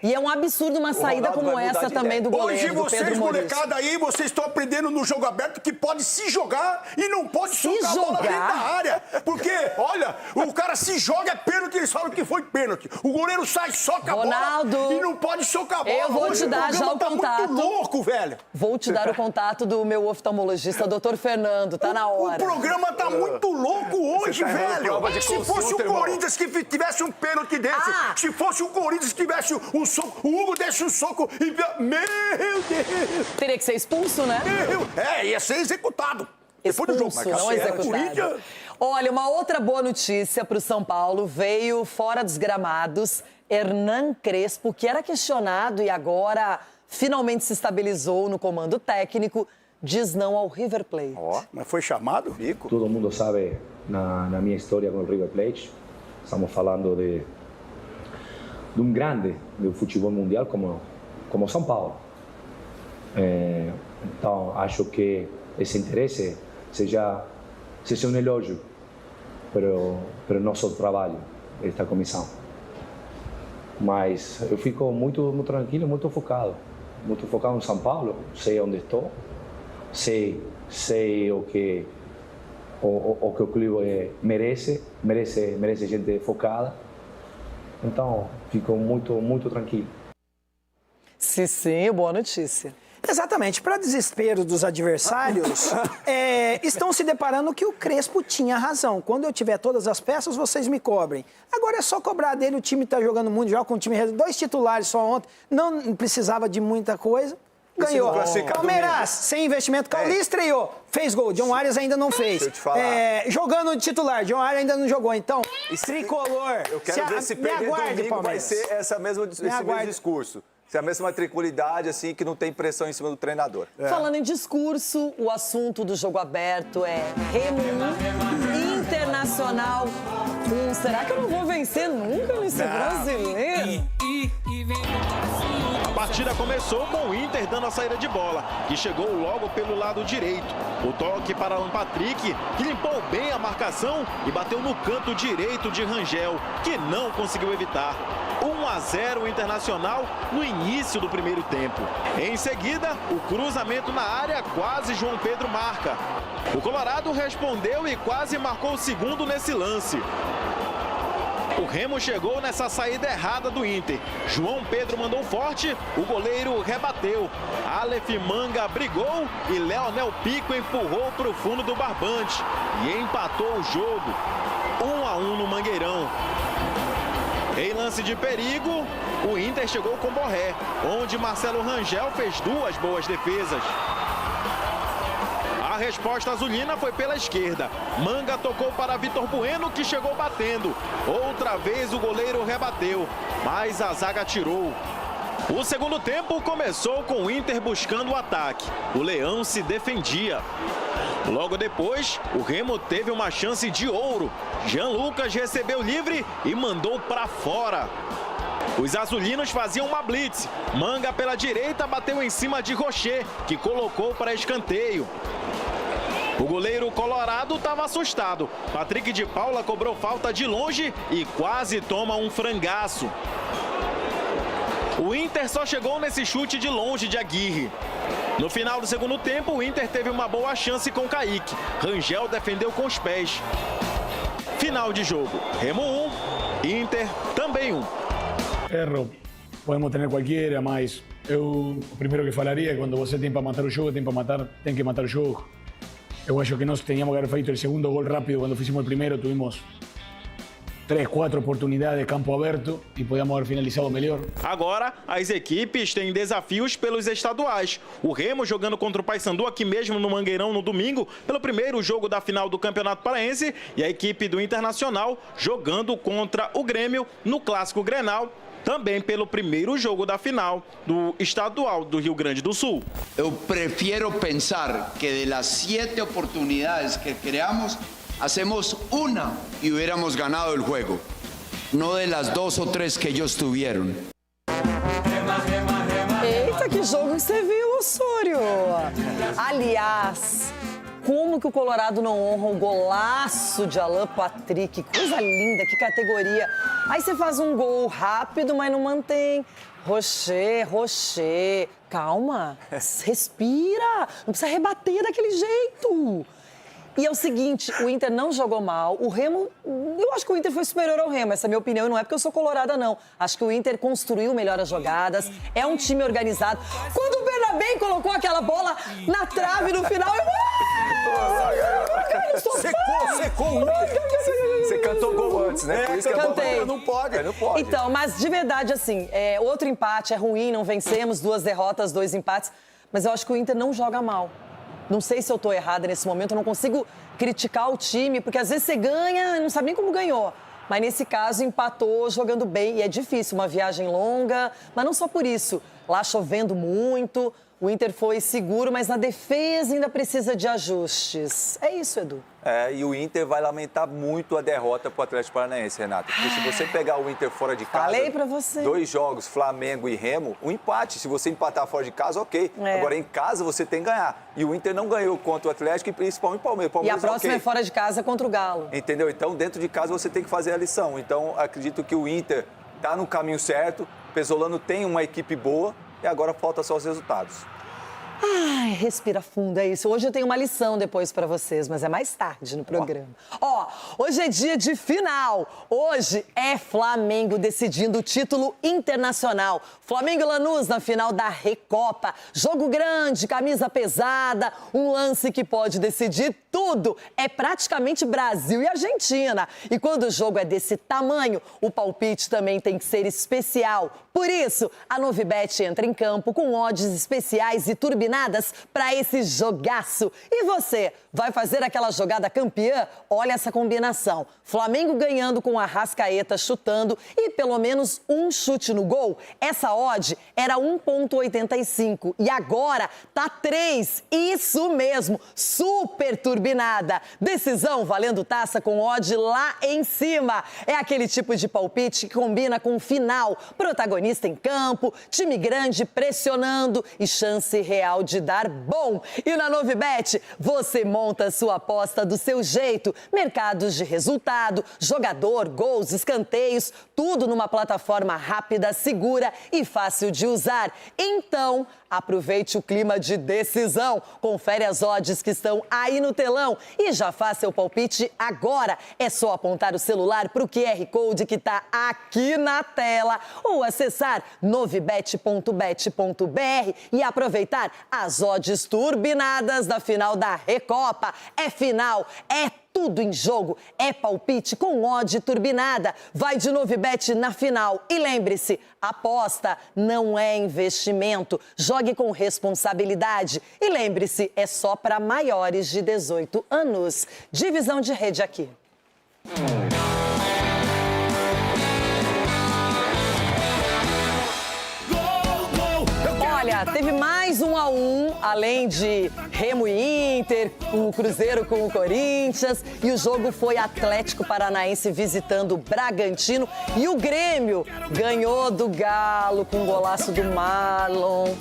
E é um absurdo uma saída como essa também do goleiro, Hoje do vocês, Pedro Maurício. molecada aí, vocês estão aprendendo no jogo aberto que pode se jogar e não pode socar a bola dentro da área. Porque, olha, o cara se joga, é pênalti, eles falam que foi pênalti. O goleiro sai, soca a bola e não pode socar a bola. Eu vou te dar já o contato. Muito louco, velho. Vou te dar o contato do meu oftalmologista, Dr. Fernando, tá na hora. O programa tá muito louco hoje, velho. Se fosse o Corinthians que tivesse um pênalti desse, se fosse o Corinthians que tivesse um soco, o Hugo desse um soco e... Meu Deus! Teria que ser expulso, né? Ia ser executado. Expulso, não executado. Olha, uma outra boa notícia para o São Paulo veio fora dos gramados. Hernan Crespo, que era questionado e agora finalmente se estabilizou no comando técnico, diz não ao River Plate. Mas foi chamado? Bico. Todo mundo sabe na minha história com o River Plate. Estamos falando de um grande do futebol mundial como São Paulo. Então, acho que esse interesse seja um elogio para o nosso trabalho, esta comissão. Mas eu fico muito tranquilo, muito focado no São Paulo. Sei onde estou, sei o que o clube merece gente focada. Então, fico muito tranquilo. Sim, boa notícia. Exatamente. Para desespero dos adversários, estão se deparando que o Crespo tinha razão. Quando eu tiver todas as peças, vocês me cobrem. Agora é só cobrar dele, o time está jogando muito, joga com o time 2 titulares só ontem, não precisava de muita coisa. Ganhou. Palmeiras, sem investimento, Cauli estreou, fez gol. John Arias ainda não fez. Deixa eu te falar. Jogando de titular, John Arias ainda não jogou. Então, tricolor. Eu quero ver se perder domingo vai ser esse mesmo discurso. Se a mesma tranquilidade, assim, que não tem pressão em cima do treinador. Falando em discurso, o assunto do jogo aberto é Remo Internacional. Será que eu não vou vencer nunca nesse brasileiro? A partida começou com o Inter dando a saída de bola, que chegou logo pelo lado direito. O toque para Alan Patrick, que limpou bem a marcação e bateu no canto direito de Rangel, que não conseguiu evitar. 1-0 Internacional no início do primeiro tempo. Em seguida, o cruzamento na área, quase João Pedro marca. O Colorado respondeu e quase marcou o segundo nesse lance. O Remo chegou nessa saída errada do Inter. João Pedro mandou forte, o goleiro rebateu. Aleph Manga brigou e Leonel Pico empurrou para o fundo do barbante. E empatou o jogo. 1-1 no Mangueirão. Em lance de perigo, o Inter chegou com Borré, onde Marcelo Rangel fez 2 boas defesas. A resposta azulina foi pela esquerda. Manga tocou para Vitor Bueno, que chegou batendo. Outra vez o goleiro rebateu, mas a zaga tirou. O segundo tempo começou com o Inter buscando o ataque. O Leão se defendia. Logo depois, o Remo teve uma chance de ouro. Jean Lucas recebeu livre e mandou para fora. Os azulinos faziam uma blitz. Manga pela direita bateu em cima de Rocher, que colocou para escanteio. O goleiro colorado estava assustado. Patrick de Paula cobrou falta de longe e quase toma um frangaço. O Inter só chegou nesse chute de longe de Aguirre. No final do segundo tempo, o Inter teve uma boa chance com Kaique. Rangel defendeu com os pés. Final de jogo. Remo 1, Inter também 1. Erro, podemos ter qualquer, mas o primeiro que falaria é quando você tem para matar o jogo, tem que matar o jogo. Eu acho que nós teníamos que haber feito o segundo gol rápido quando fizemos o primeiro, 3, 4 oportunidades de campo aberto e podíamos haber finalizado melhor. Agora, as equipes têm desafios pelos estaduais. O Remo jogando contra o Paysandu aqui mesmo no Mangueirão no domingo, pelo primeiro jogo da final do Campeonato Paraense, e a equipe do Internacional jogando contra o Grêmio no Clássico Grenal, também pelo primeiro jogo da final do estadual do Rio Grande do Sul. Eu prefiro pensar que de las 7 oportunidades que creamos, hacemos una y hubiéramos ganado el juego, no de las 2 o 3 que ellos tuvieron. Eita, que jogo que você viu, Osório! Aliás, como que o Colorado não honra o golaço de Alan Patrick? Que coisa linda, que categoria. Aí você faz um gol rápido, mas não mantém. Rocher, calma, respira, não precisa rebater daquele jeito. E é o seguinte, o Inter não jogou mal, o Remo, eu acho que o Inter foi superior ao Remo, essa é a minha opinião, não é porque eu sou colorada, não. Acho que o Inter construiu melhor as jogadas, é um time organizado. Quando o Bernabé colocou aquela bola na trave no final, Secou o Inter. Você cantou gol antes, né? Por isso que cantei. Não pode. Então, mas de verdade, assim, outro empate é ruim, não vencemos, 2 derrotas, 2 empates, mas eu acho que o Inter não joga mal. Não sei se eu tô errada nesse momento, eu não consigo criticar o time, porque às vezes você ganha e não sabe nem como ganhou. Mas nesse caso empatou jogando bem e é difícil, uma viagem longa, mas não só por isso. Lá chovendo muito, o Inter foi seguro, mas na defesa ainda precisa de ajustes. É isso, Edu. E o Inter vai lamentar muito a derrota pro Atlético Paranaense, Renato. Porque se você pegar o Inter fora de casa... Falei pra você. 2 jogos, Flamengo e Remo, um empate. Se você empatar fora de casa, ok. Agora, em casa, você tem que ganhar. E o Inter não ganhou contra o Atlético e principalmente o Palmeiras. E a próxima é fora de casa contra o Galo. Entendeu? Então, dentro de casa, você tem que fazer a lição. Então, acredito que o Inter tá no caminho certo. O Pesolano tem uma equipe boa e agora falta só os resultados. Ai, respira fundo, é isso. Hoje eu tenho uma lição depois pra vocês, mas é mais tarde no programa. Hoje é dia de final. Hoje é Flamengo decidindo o título internacional. Flamengo e Lanús na final da Recopa. Jogo grande, camisa pesada, um lance que pode decidir tudo. É praticamente Brasil e Argentina. E quando o jogo é desse tamanho, o palpite também tem que ser especial. Por isso, a Novibet entra em campo com odds especiais e turbinadas para esse jogaço. E você, vai fazer aquela jogada campeã? Olha essa combinação. Flamengo ganhando com a Arrascaeta chutando e pelo menos um chute no gol. Essa odd era 1,85 e agora tá 3. Isso mesmo, super turbinada. Decisão valendo taça com odd lá em cima. É aquele tipo de palpite que combina com o final. Protagonista em campo, time grande pressionando e chance real de dar bom. E na Novibet, você monta sua aposta do seu jeito. Mercados de resultado, jogador, gols, escanteios, tudo numa plataforma rápida, segura e fácil de usar. Então, aproveite o clima de decisão. Confere as odds que estão aí no telão e já faça seu palpite agora. É só apontar o celular para o QR Code que está aqui na tela ou acessar novibet.bet.br e aproveitar as odds turbinadas da final da Recopa. É final, é tudo em jogo, é palpite com odd turbinada. Vai de Novibet na final. E lembre-se, aposta não é investimento. Jogue com responsabilidade. E lembre-se, é só para maiores de 18 anos. Divisão de rede aqui. Olha, teve mais 1-1, além de Remo e Inter, o Cruzeiro com o Corinthians. E o jogo foi Atlético Paranaense visitando o Bragantino. E o Grêmio ganhou do Galo com um golaço do Marlon.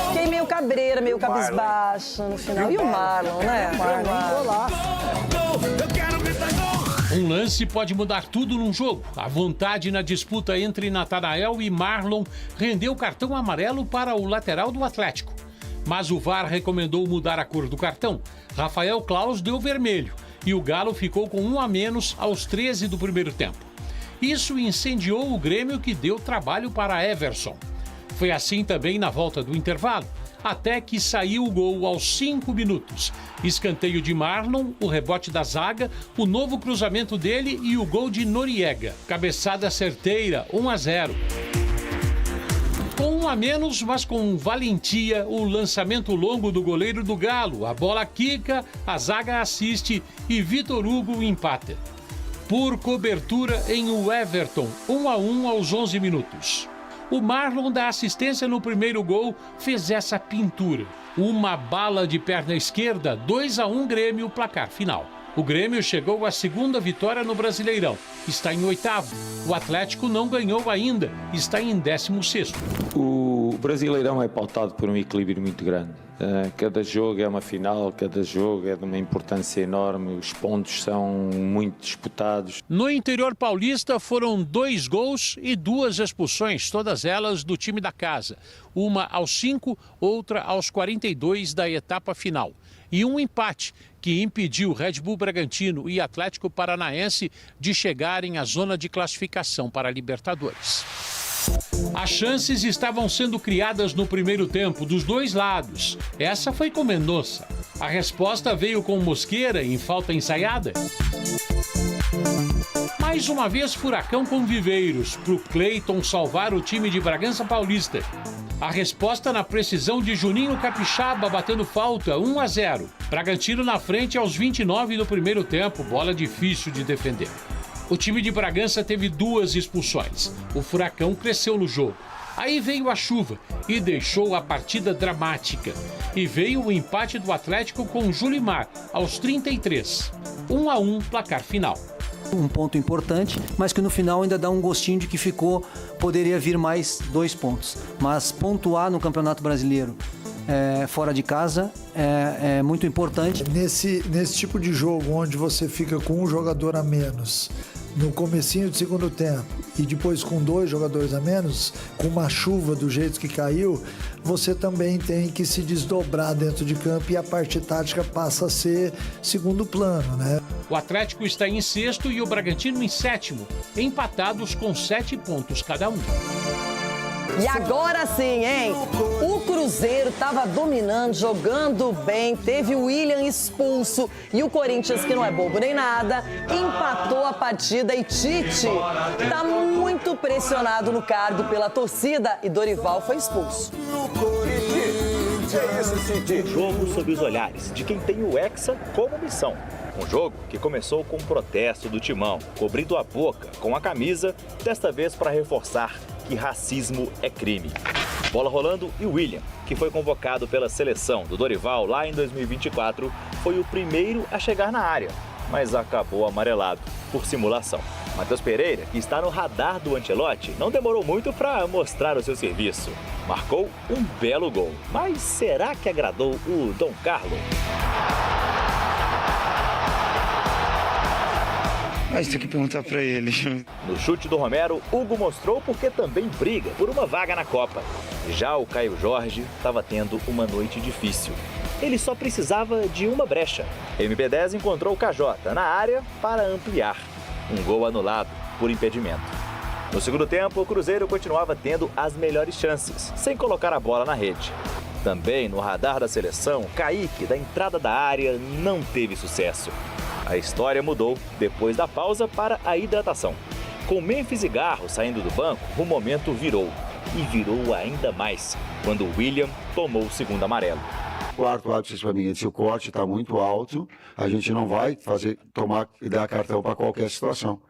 Fiquei meio cabreira, meio cabisbaixa no final. E o Marlon, né? Um lance pode mudar tudo num jogo. A vontade na disputa entre Natanael e Marlon rendeu cartão amarelo para o lateral do Atlético. Mas o VAR recomendou mudar a cor do cartão. Rafael Claus deu vermelho e o Galo ficou com 1 a menos aos 13 do primeiro tempo. Isso incendiou o Grêmio, que deu trabalho para Everson. Foi assim também na volta do intervalo. até que saiu o gol aos 5 minutos. Escanteio de Marlon, o rebote da zaga, o novo cruzamento dele e o gol de Noriega. Cabeçada certeira, 1-0. Com 1 a menos, mas com valentia, o lançamento longo do goleiro do Galo. A bola quica, a zaga assiste e Vitor Hugo empata. Por cobertura em o Everton, 1-1 aos 11 minutos. O Marlon dá assistência no primeiro gol, fez essa pintura. Uma bala de perna esquerda, 2-1 Grêmio, placar final. O Grêmio chegou à segunda vitória no Brasileirão. Está em 8º. O Atlético não ganhou ainda. Está em 16º. O Brasileirão é pautado por um equilíbrio muito grande. Cada jogo é uma final, cada jogo é de uma importância enorme. Os pontos são muito disputados. No interior paulista foram 2 gols e 2 expulsões, todas elas do time da casa. Uma aos 5, outra aos 42 da etapa final. E um empate que impediu Red Bull Bragantino e Atlético Paranaense de chegarem à zona de classificação para a Libertadores. As chances estavam sendo criadas no primeiro tempo, dos dois lados. Essa foi com Mendonça. A resposta veio com Mosqueira em falta ensaiada. Mais uma vez, furacão com Viveiros, para o Cleiton salvar o time de Bragança Paulista. A resposta na precisão de Juninho Capixaba batendo falta, 1-0. Bragantino na frente aos 29 do primeiro tempo, bola difícil de defender. O time de Bragança teve 2 expulsões. O Furacão cresceu no jogo. Aí veio a chuva e deixou a partida dramática. E veio o empate do Atlético com Julimar, aos 33. 1-1, placar final. Um ponto importante, mas que no final ainda dá um gostinho de que poderia vir mais 2 pontos. Mas pontuar no Campeonato Brasileiro fora de casa é muito importante. Nesse tipo de jogo, onde você fica com um jogador a menos no comecinho do segundo tempo e depois com 2 jogadores a menos, com uma chuva do jeito que caiu, você também tem que se desdobrar dentro de campo e a parte tática passa a ser segundo plano, né? O Atlético está em 6º e o Bragantino em 7º, empatados com 7 pontos cada um. E agora sim, hein? O Cruzeiro estava dominando, jogando bem, teve o William expulso e o Corinthians, que não é bobo nem nada, empatou a partida e Tite está muito pressionado no cargo pela torcida e Dorival foi expulso. Um jogo sob os olhares de quem tem o Hexa como missão. Um jogo que começou com um protesto do Timão, cobrindo a boca com a camisa, desta vez para reforçar que racismo é crime. Bola rolando e o William, que foi convocado pela seleção do Dorival lá em 2024, foi o primeiro a chegar na área, mas acabou amarelado por simulação. Matheus Pereira, que está no radar do Ancelotti, não demorou muito para mostrar o seu serviço. Marcou um belo gol, mas será que agradou o Dom Carlo? Mas tem que perguntar pra ele. No chute do Romero, Hugo mostrou porque também briga por uma vaga na Copa. Já o Caio Jorge estava tendo uma noite difícil. Ele só precisava de uma brecha. MB10 encontrou o KJ na área para ampliar. Um gol anulado por impedimento. No segundo tempo, o Cruzeiro continuava tendo as melhores chances, sem colocar a bola na rede. Também no radar da seleção, Kaique, da entrada da área, não teve sucesso. A história mudou depois da pausa para a hidratação. Com Memphis e Garro saindo do banco, o momento virou. E virou ainda mais, quando o William tomou o segundo amarelo. O quarto árbitro disse para mim, se o corte está muito alto, a gente não vai tomar e dar cartão para qualquer situação.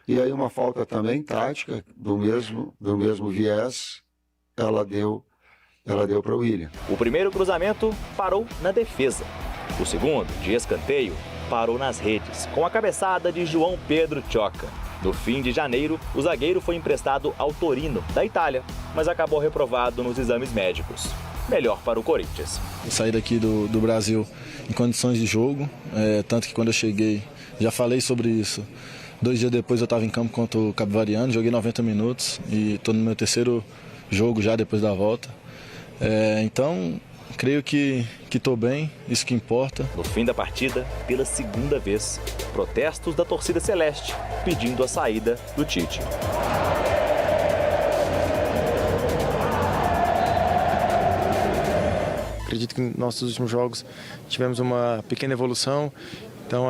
E aí uma falta também tática, do mesmo viés, ela deu para o William. O primeiro cruzamento parou na defesa. O segundo, de escanteio, parou nas redes, com a cabeçada de João Pedro Choca. No fim de janeiro, o zagueiro foi emprestado ao Torino, da Itália, mas acabou reprovado nos exames médicos. Melhor para o Corinthians. Eu saí daqui do Brasil em condições de jogo, tanto que quando eu cheguei, já falei sobre isso. 2 dias depois eu estava em campo contra o Capivariano, joguei 90 minutos e estou no meu 3º jogo já depois da volta. Então, creio que estou bem, isso que importa. No fim da partida, pela segunda vez, protestos da torcida celeste pedindo a saída do Tite. Acredito que nos nossos últimos jogos tivemos uma pequena evolução. Então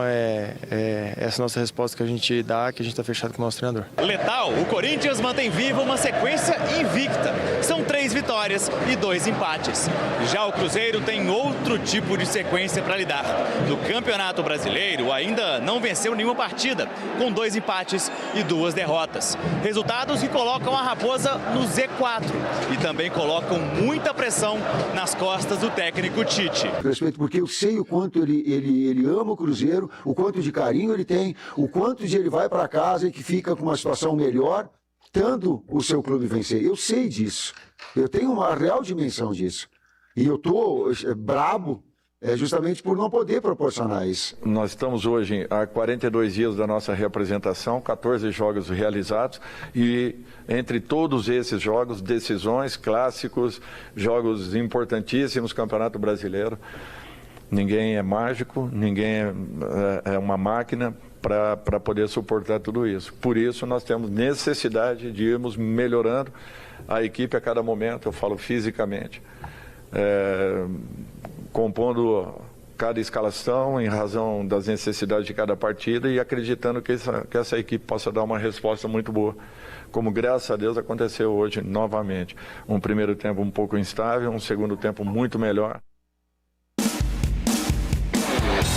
essa nossa resposta que a gente dá, que a gente está fechado com o nosso treinador. Letal, o Corinthians mantém viva uma sequência invicta. São 3 vitórias e 2 empates. Já o Cruzeiro tem outro tipo de sequência para lidar. No Campeonato Brasileiro ainda não venceu nenhuma partida, com 2 empates e 2 derrotas. Resultados que colocam a Raposa no Z4 e também colocam muita pressão nas costas do técnico Tite. Respeito, porque eu sei o quanto ele ama o Cruzeiro, o quanto de carinho ele tem, o quanto de ele vai para casa e que fica com uma situação melhor, tendo o seu clube vencer. Eu sei disso. Eu tenho uma real dimensão disso. E eu tô brabo justamente por não poder proporcionar isso. Nós estamos hoje há 42 dias da nossa representação, 14 jogos realizados e entre todos esses jogos, decisões, clássicos, jogos importantíssimos, Campeonato Brasileiro. Ninguém é mágico, ninguém é uma máquina para poder suportar tudo isso. Por isso, nós temos necessidade de irmos melhorando a equipe a cada momento, eu falo fisicamente, compondo cada escalação em razão das necessidades de cada partida e acreditando que essa equipe possa dar uma resposta muito boa. Como, graças a Deus, aconteceu hoje novamente. Um primeiro tempo um pouco instável, um segundo tempo muito melhor.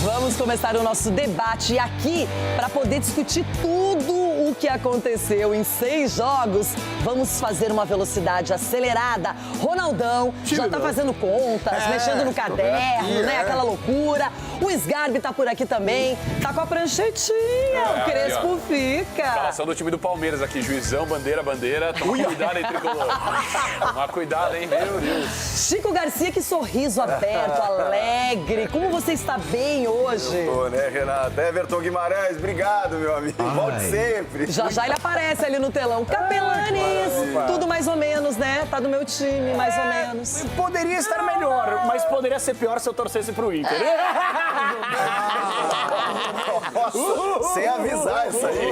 Vamos começar o nosso debate aqui para poder discutir tudo o que aconteceu em 6 jogos. Vamos fazer uma velocidade acelerada. Ronaldão já tá fazendo contas, mexendo no caderno, né? Aquela loucura. O Sgarbi tá por aqui também. Tá com a pranchetinha. O Crespo fica. Escalação do time do Palmeiras aqui. Juizão, bandeira. Toma cuidado aí, tricolor. Toma cuidado, hein? Meu Deus. Chico Garcia, que sorriso aberto, alegre. Como você está bem hoje? Eu tô, né, Renato? Everton Guimarães, obrigado, meu amigo. Volte sempre. Já ele aparece ali no telão. Capelanes, tudo mais ou menos, né? Tá do meu time, mais ou menos. Poderia estar melhor, mas poderia ser pior se eu torcesse pro Inter. Nossa, sem avisar isso aí.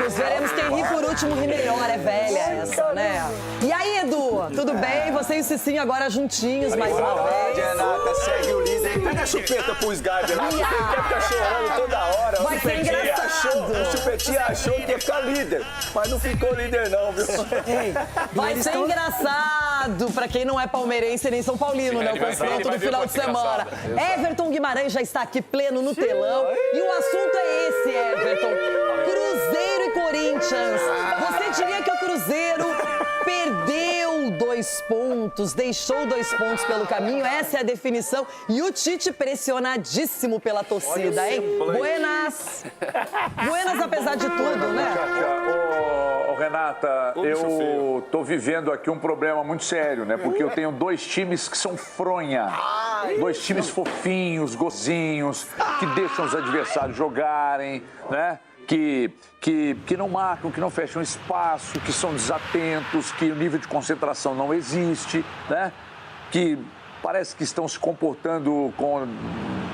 Veremos quem ri por último ri melhor. É velha essa, né? E aí, Edu, tudo bem? Você e o Cicinho agora juntinhos mais uma vez. Renata, segue o líder. Pega a chupeta pro Sgarbi. Ele quer ficar chorando toda hora. Vai ser engraçado. O Chupetinha achou que ia ficar líder, mas não ficou líder não, viu? Vai ser engraçado pra quem não é palmeirense nem São Paulino, né? O confronto do final de semana. Everton Guimarães já está aqui pleno no telão. E o assunto é esse, Everton. Cruzeiro e Corinthians. Você diria que o Cruzeiro perdeu 2 pontos, deixou 2 pontos pelo caminho? Essa é a definição. E o Tite pressionadíssimo pela torcida, hein? Buenas apesar de tudo, né? Renata, eu tô vivendo aqui um problema muito sério, né? Porque eu tenho 2 times que são fronha. 2 times fofinhos, gozinhos, que deixam os adversários jogarem, né? Que não marcam, que não fecham espaço, que são desatentos, que o nível de concentração não existe, né? Que parece que estão se comportando com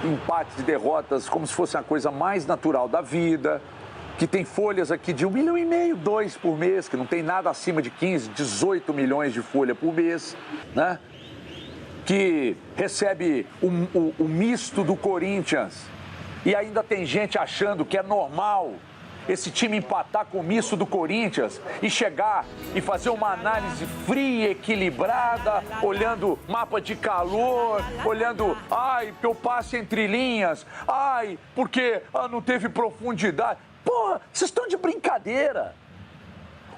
empates e derrotas como se fosse a coisa mais natural da vida, que tem folhas aqui de 1,5 milhão, 2 por mês, que não tem nada acima de 15, 18 milhões de folha por mês, né? Que recebe o misto do Corinthians e ainda tem gente achando que é normal esse time empatar com o misto do Corinthians e chegar e fazer uma análise fria, equilibrada, olhando mapa de calor, olhando, porque eu passo entre linhas, porque não teve profundidade. Porra, vocês estão de brincadeira.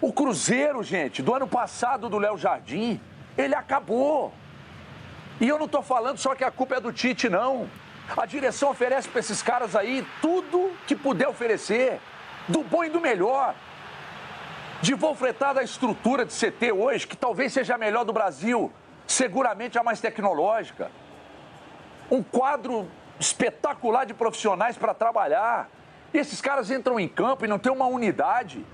O Cruzeiro, gente, do ano passado do Léo Jardim, ele acabou. E eu não estou falando só que a culpa é do Tite, não. A direção oferece para esses caras aí tudo que puder oferecer, do bom e do melhor. De voo fretado a estrutura de CT hoje, que talvez seja a melhor do Brasil, seguramente a mais tecnológica. Um quadro espetacular de profissionais para trabalhar. E esses caras entram em campo e não tem uma unidade.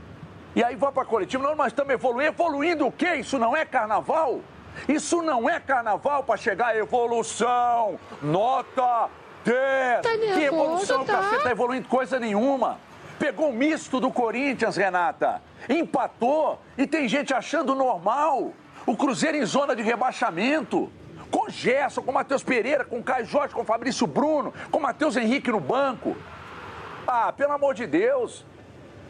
E aí vai para a coletiva, não, nós estamos evoluindo. Evoluindo o quê? Isso não é carnaval? Isso não é carnaval para chegar a evolução. Nota 10. Tá nervoso, que evolução, tá? cacete, tá evoluindo coisa nenhuma. Pegou o misto do Corinthians, Renata. Empatou e tem gente achando normal. O Cruzeiro em zona de rebaixamento. Com o Gerson, com o Matheus Pereira, com o Caio Jorge, com o Fabrício Bruno, com o Matheus Henrique no banco. Ah, pelo amor de Deus.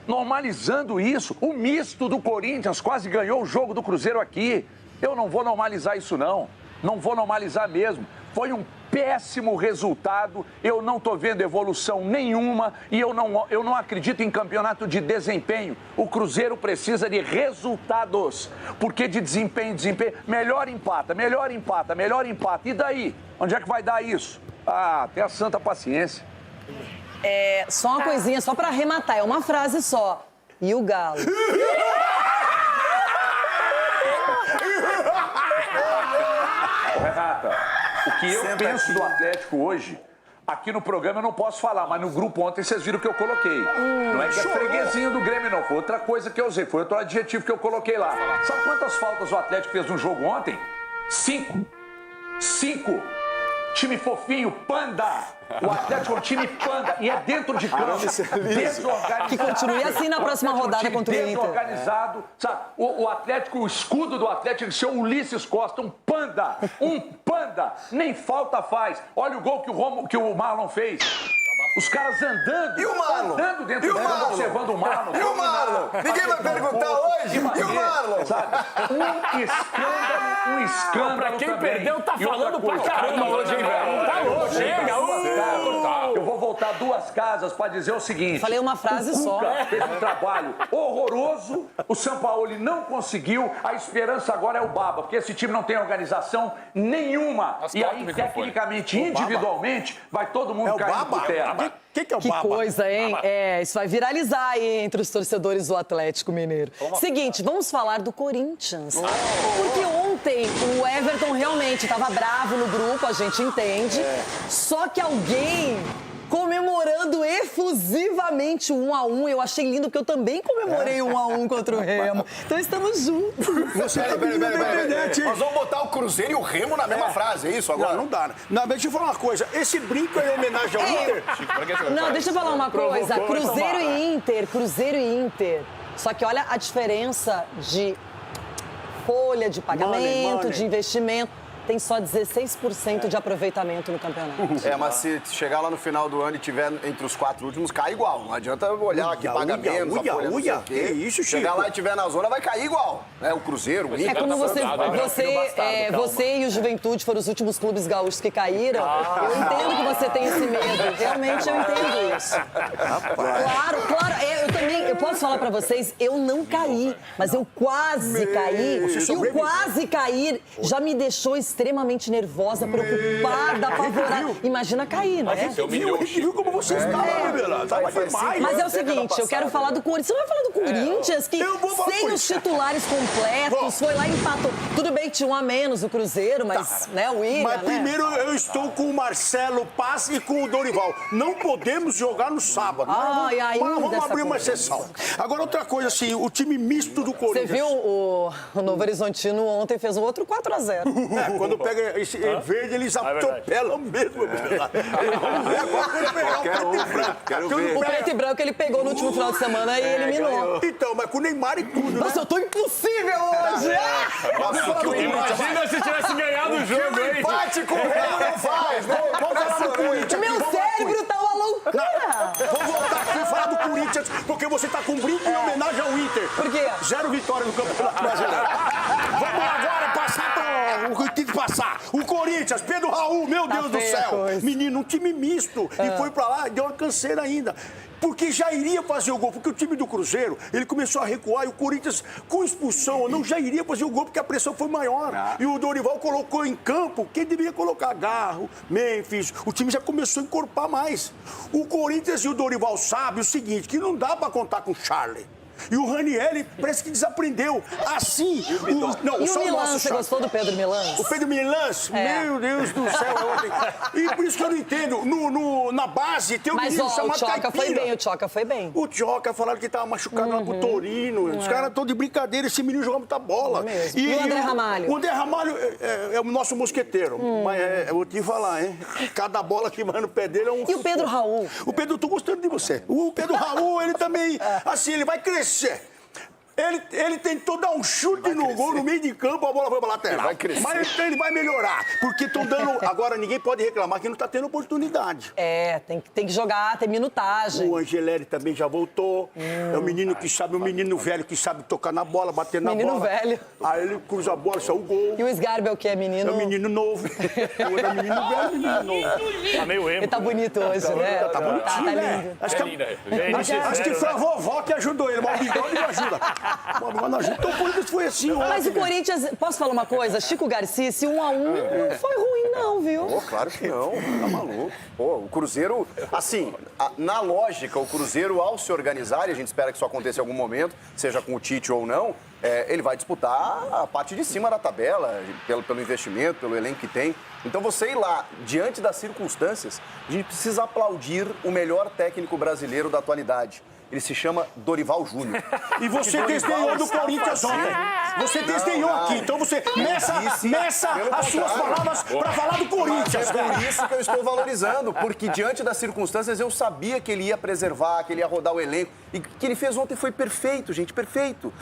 Normalizando isso. O misto do Corinthians quase ganhou o jogo do Cruzeiro aqui. Eu não vou normalizar isso, não. Não vou normalizar mesmo. Foi um péssimo resultado, eu não estou vendo evolução nenhuma e eu não acredito em campeonato de desempenho. O Cruzeiro precisa de resultados, porque de desempenho, melhor empata. E daí? Onde é que vai dar isso? Ah, tenha santa paciência. Só uma coisinha, só para arrematar, é uma frase só. E o Galo? Renata, o que eu penso do Atlético hoje, aqui no programa eu não posso falar, mas no grupo ontem vocês viram que eu coloquei. Não é que é freguesinho do Grêmio, não. Foi outra coisa que eu usei, foi outro adjetivo que eu coloquei lá. Sabe quantas faltas o Atlético fez no jogo ontem? 5. Time fofinho, panda. O Atlético é um time panda e é dentro de campo. Desorganizado. Que continue assim na próxima rodada contra o Inter. Desorganizado. Sabe? O Atlético, o escudo do Atlético, seu Ulisses Costa, um panda. Nem falta faz. Olha o gol que o Marlon fez. Os caras andando. E o Marlon? Andando dentro do campo, observando o Marlon. E o Marlon? Ninguém vai perguntar hoje? E o Marlon? Sabe? Um escândalo Pra quem também. perdeu, tá E outra falando pra coisa, caramba hoje, hein, velho? Tá louco, chega. Eu vou voltar 2 casas para dizer o seguinte. Falei uma frase o Cuca só. fez um trabalho horroroso, o Sampaoli não conseguiu, a esperança agora é o Baba, porque esse time não tem organização nenhuma. E aí, tecnicamente, individualmente, vai todo mundo cair por terra. Que é o Que Baba? coisa, hein? Isso vai viralizar aí entre os torcedores do Atlético Mineiro. Seguinte, vamos falar do Corinthians. Porque ontem o Everton realmente estava bravo no grupo, a gente entende. Só que alguém comemorando efusivamente o 1-1. Eu achei lindo, porque eu também comemorei o 1-1 contra o Remo. Então estamos juntos. Peraí. Nós vamos botar o Cruzeiro e o Remo na mesma frase, é isso agora? Não dá. Não, deixa eu falar uma coisa. Esse brinco é em homenagem ao Inter? Não, deixa eu falar uma coisa. Cruzeiro e Inter. Só que olha a diferença de folha de pagamento, de investimento. Tem só 16% de aproveitamento no campeonato. Mas se chegar lá no final do ano e tiver entre os 4 últimos, cai igual. Não adianta olhar aqui, paga menos, a folha não sei o quê. Que isso, Chico? Chegar lá e tiver na zona, vai cair igual. O Cruzeiro, o Inter... É como você e o Juventude foram os últimos clubes gaúchos que caíram. Eu entendo que você tem esse medo. Realmente eu entendo isso. Claro. Eu posso falar pra vocês, eu não caí, mas eu quase caí. E o quase cair já me deixou extremamente nervosa, preocupada, apavorada. Imagina cair, né? A gente viu como você estava, Bela. Mas é o seguinte, eu quero falar do Corinthians. Você vai falar do Corinthians, que sem os titulares completos, foi lá e empatou. Tudo bem que tinha um a menos o Cruzeiro, mas o William, Mas primeiro eu estou com o Marcelo Paz e com o Dorival. Não podemos jogar no sábado. Vamos abrir uma exceção. Agora, outra coisa, assim, o time misto do Corinthians. Você viu o Novo Horizontino ontem fez um outro 4-0. Quando pega esse verde, eles atropelam mesmo. Vamos ver agora quando pegar o preto e branco. O preto e branco ele pegou no último final de semana e eliminou. Então, mas com o Neymar e tudo, Nossa, eu tô impossível hoje! Imagina se tivesse ganhado o jogo, hein? Empate com o Remo não faz, né? Vamos falar do Corinthians. Meu cérebro tá uma loucura! Vamos voltar aqui e falar do Corinthians, porque você tá com um brinco em homenagem ao Inter. Por quê? 0 vitória no Campeonato Brasileiro. Vamos agora passar para o que tem que passar. O Corinthians, Pedro Raul, meu Deus do céu. Menino, um time misto. E foi pra lá, deu uma canseira ainda. Porque já iria fazer o gol, porque o time do Cruzeiro, ele começou a recuar e o Corinthians, com expulsão, não já iria fazer o gol porque a pressão foi maior. E o Dorival colocou em campo quem deveria colocar, Garro, Memphis, o time já começou a encorpar mais. O Corinthians e o Dorival sabem o seguinte, que não dá pra contar com o Charlie. E o Ranieri parece que desaprendeu. Assim... E o Milan, você gostou do Pedro Milan? O Pedro Milan, meu Deus do céu. E por isso que eu não entendo. Na base tem um menino chamado Caipira. O Tchoca foi bem. O Tchoca falaram que estava machucado lá pro Torino. Os caras estão de brincadeira. Esse menino joga muita bola. E o André Ramalho? O André Ramalho é o nosso mosqueteiro. Mas eu vou te falar, hein? Cada bola que vai no pé dele é um... E o Pedro Raul? O Pedro, eu tô gostando de você. O Pedro Raul, ele também... Assim, ele vai crescer. Ele tentou dar um chute no gol no meio de campo, a bola foi pra lateral. Ele vai crescer. Mas ele vai melhorar. Porque estão dando. Agora ninguém pode reclamar que não tá tendo oportunidade. Tem que jogar, tem minutagem. O Angeleri também já voltou. É um menino que sabe, um menino velho que sabe tocar na bola, bater na bola. Menino velho. Aí ele cruza a bola, saiu o gol. E o Sgarbi é o quê? É menino? É um menino novo. Eu era menino velho, menino novo. Tá meio emo. Ele tá bonito hoje, né? Tá bonitinho, né? lindo. Acho que foi a vovó que ajudou ele, mas o Bigode não ajuda. Mas não ajuda. Então por isso foi assim. Mas o Corinthians, posso falar uma coisa? Chico Garcia, esse 1-1 não foi ruim não, viu? Pô, claro que não, tá maluco. Pô, o Cruzeiro, assim, na lógica, o Cruzeiro, ao se organizar, e a gente espera que isso aconteça em algum momento, seja com o Tite ou não, ele vai disputar a parte de cima da tabela, pelo investimento, pelo elenco que tem. Então você ir lá, diante das circunstâncias, a gente precisa aplaudir o melhor técnico brasileiro da atualidade. Ele se chama Dorival Júnior. E você desdenhou do Corinthians ontem. Você desdenhou aqui. Então você meça as suas palavras para falar do Corinthians. É por isso que eu estou valorizando. Porque diante das circunstâncias eu sabia que ele ia preservar, que ele ia rodar o elenco. E que ele fez ontem foi perfeito, gente, perfeito.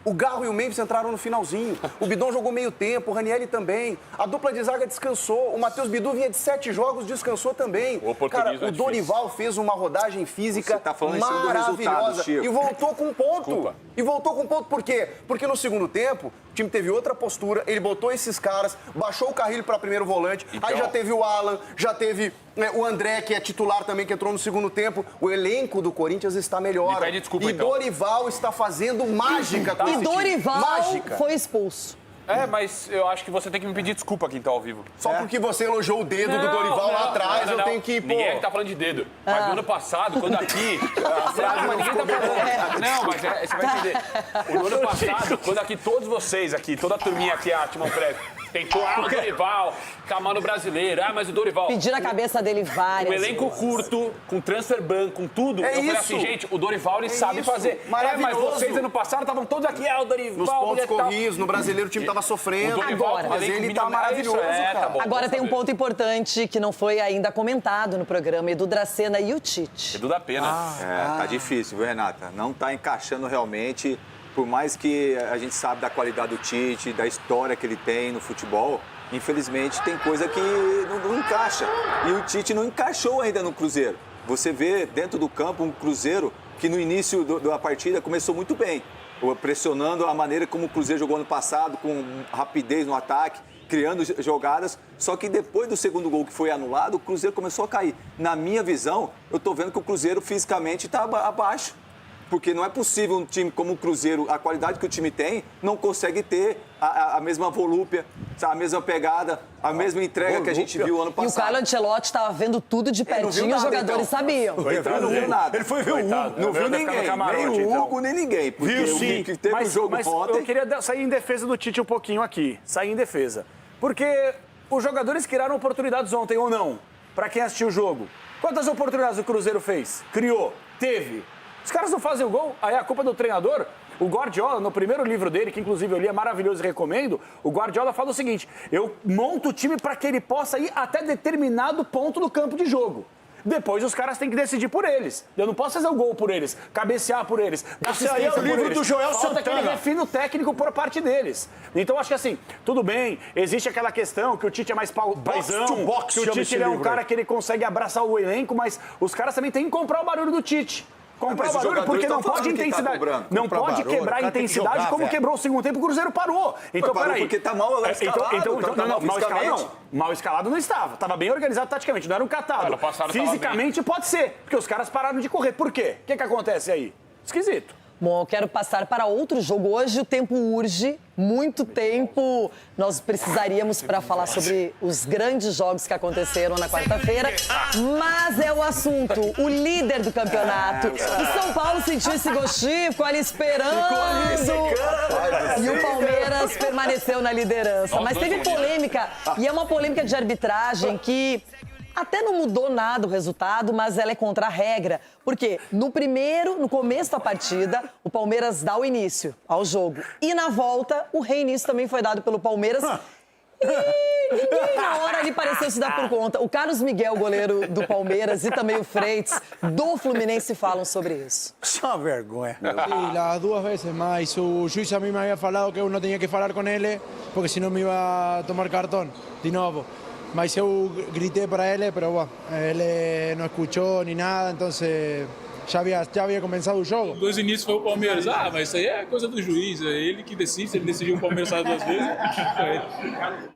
O Garro e o Memphis entraram no finalzinho. O Bidon jogou meio tempo, o Ranieri também. A dupla de zaga descansou. O Matheus Bidu vinha de 7 jogos, descansou também. Cara, o Dorival fez uma rodagem física maravilhosa. E voltou com ponto. Desculpa. E voltou com ponto por quê? Porque no segundo tempo, o time teve outra postura, ele botou esses caras, baixou o Carrilho para primeiro volante, aí já teve o Alan, já teve o André, que é titular também, que entrou no segundo tempo. O elenco do Corinthians está melhor. Me pede desculpa, e Dorival está fazendo mágica com esse time. E Dorival Mágica. foi expulso. Mas eu acho que você tem que me pedir desculpa aqui, então, ao vivo. Só porque você elogiou o dedo do Dorival lá atrás, eu tenho que... Ninguém é que tá falando de dedo. Mas no ano passado, quando aqui... Mas ninguém tá falando... Não, mas você vai entender. No ano passado, quando aqui todos vocês aqui, toda a turminha aqui, a Timão Prévio, tentou, o Dorival, camar no brasileiro, mas o Dorival... Pediram a cabeça dele várias vezes. O elenco curto, com transfer ban, com tudo. Eu falei assim, gente, o Dorival, ele sabe fazer. Mas vocês, ano passado, estavam todos aqui, o Dorival... Nos pontos corridos, no brasileiro, o time tava sofrendo. Agora, mas ele tá maravilhoso, cara. Tá agora tem um ponto importante que não foi ainda comentado no programa, Edu Dracena e o Tite. Edu da Pena. Tá difícil, viu, Renata? Não tá encaixando realmente, por mais que a gente sabe da qualidade do Tite, da história que ele tem no futebol, infelizmente tem coisa que não encaixa. E o Tite não encaixou ainda no Cruzeiro. Você vê dentro do campo um Cruzeiro que no início da partida começou muito bem, pressionando a maneira como o Cruzeiro jogou ano passado, com rapidez no ataque, criando jogadas, só que depois do segundo gol que foi anulado, o Cruzeiro começou a cair. Na minha visão, eu tô vendo que o Cruzeiro fisicamente está abaixo, porque não é possível um time como o Cruzeiro, a qualidade que o time tem, não consegue ter a mesma volúpia, a mesma pegada, a mesma entrega que a gente viu ano passado. E o Carlo Ancelotti estava vendo tudo de pertinho, os jogadores sabiam. Não viu nada. Ele foi ver o Hugo. Não viu ninguém, nem o Hugo, nem ninguém. Viu sim. Que teve o jogo ontem... Eu queria sair em defesa do Tite um pouquinho aqui. Sair em defesa. Porque os jogadores criaram oportunidades ontem, ou não? Para quem assistiu o jogo. Quantas oportunidades o Cruzeiro fez? Criou? Teve? Os caras não fazem o gol, aí a culpa é do treinador. O Guardiola, no primeiro livro dele, que inclusive eu li, é maravilhoso e recomendo, o Guardiola fala o seguinte: eu monto o time para que ele possa ir até determinado ponto do campo de jogo. Depois os caras têm que decidir por eles. Eu não posso fazer o gol por eles, cabecear por eles. Esse aí é o livro do Joel Santana. Falta aquele refino técnico por parte deles. Então acho que assim, tudo bem, existe aquela questão que o Tite é mais paizão, que o Tite é um cara que ele consegue abraçar o elenco, mas os caras também têm que comprar o barulho do Tite. Comprar o barulho, porque não pode intensidade. Não pode quebrar a intensidade como quebrou o segundo tempo, o Cruzeiro parou. Então, peraí. Porque tá mal escalado. Não, mal escalado não. Mal escalado não estava. Estava bem organizado taticamente, não era um catado. Fisicamente pode ser, porque os caras pararam de correr. Por quê? O que acontece aí? Esquisito. Bom, eu quero passar para outro jogo. Hoje o tempo urge, muito tempo nós precisaríamos para falar sobre os grandes jogos que aconteceram na quarta-feira. Mas é o assunto, o líder do campeonato. O São Paulo sentiu esse gostinho, ficou ali esperando. E o Palmeiras permaneceu na liderança. Mas teve polêmica, e é uma polêmica de arbitragem que... até não mudou nada o resultado, mas ela é contra a regra. Porque no começo da partida, o Palmeiras dá o início ao jogo. E na volta, o reinício também foi dado pelo Palmeiras. Ninguém na hora ali pareceu se dar por conta. O Carlos Miguel, goleiro do Palmeiras, e também o Freitas, do Fluminense, falam sobre isso. Isso é uma vergonha. Sí, las 2 veces más. O juiz a mí me había falado que eu não tinha que falar com ele, porque senão me iba a tomar cartão de novo. Mas eu gritei para ele, pero bueno, ele não escuchou ni nada, então já havia começado o jogo. Dois inícios foi o Palmeiras. Mas isso aí é coisa do juiz, é ele que decide. Se ele decidiu o Palmeiras 2 vezes, foi ele.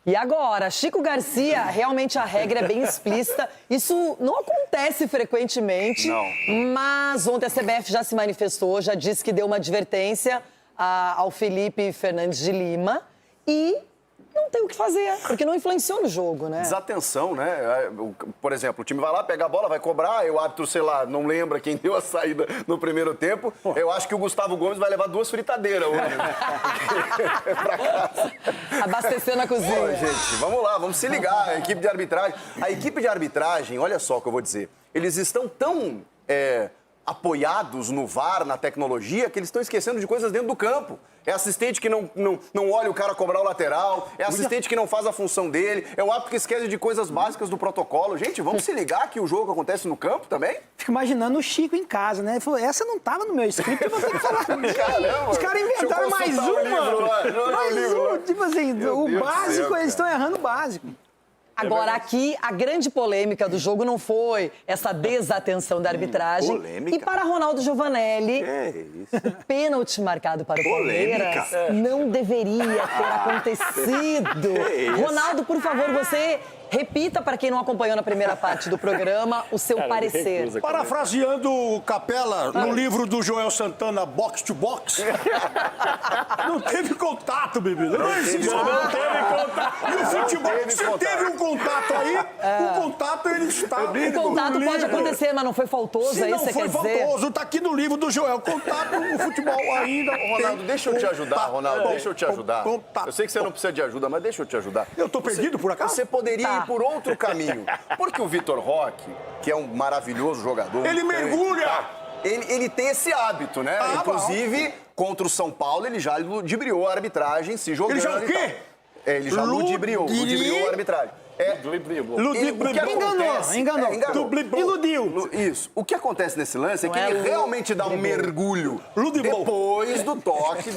E agora, Chico Garcia, realmente a regra é bem explícita. Isso não acontece frequentemente. Não. Mas ontem a CBF já se manifestou, já disse que deu uma advertência ao Felipe Fernandes de Lima e não tem o que fazer, porque não influenciou no jogo, né? Desatenção, né? Por exemplo, o time vai lá, pega a bola, vai cobrar, e o árbitro, sei lá, não lembra quem deu a saída no primeiro tempo. Eu acho que o Gustavo Gomes vai levar 2 fritadeiras hoje, né? Pra casa. Abastecendo a cozinha. Pô, gente, vamos lá, vamos se ligar. A equipe de arbitragem. A equipe de arbitragem, olha só o que eu vou dizer. Eles estão tão apoiados no VAR, na tecnologia, que eles estão esquecendo de coisas dentro do campo. É assistente que não olha o cara cobrar o lateral, é assistente que não faz a função dele, é o árbitro que esquece de coisas básicas do protocolo. Gente, vamos se ligar que o jogo acontece no campo também? Fico imaginando o Chico em casa, né? Ele falou, essa não tava no meu script, eu vou ter que falar. Caramba, Os caras inventaram mais uma. Mais uma. Tipo assim, o básico, eles estão errando o básico. Agora, aqui, a grande polêmica do jogo não foi essa desatenção da arbitragem. Polêmica? E para Ronaldo Giovanelli, o pênalti marcado para o Palmeiras não deveria ter acontecido. Ronaldo, por favor, você repita para quem não acompanhou na primeira parte do programa o seu parecer. Parafraseando o Capela no livro do Joel Santana, Box to Box. Não teve contato, bebê. Não existe. Não teve contato. E o futebol, se teve um contato aí, o contato ele está. O contato pode acontecer, mas não foi faltoso, aí você quer dizer? Não foi faltoso, tá aqui no livro do Joel. Contato no futebol ainda. Ronaldo, deixa eu te ajudar, Ronaldo. Deixa eu te ajudar. Eu sei que você não precisa de ajuda, mas deixa eu te ajudar. Eu tô perdido por acaso? Você poderia ir por outro caminho. Porque o Vitor Roque, que é um maravilhoso jogador... Ele mergulha! Ele tem esse hábito, né? Inclusive, contra o São Paulo, ele já ludibriou a arbitragem, se jogando. Ele já o quê? Ele já ludibriou a arbitragem. Enganou. Iludiu. Isso. O que acontece nesse lance é que ele realmente dá um mergulho depois do toque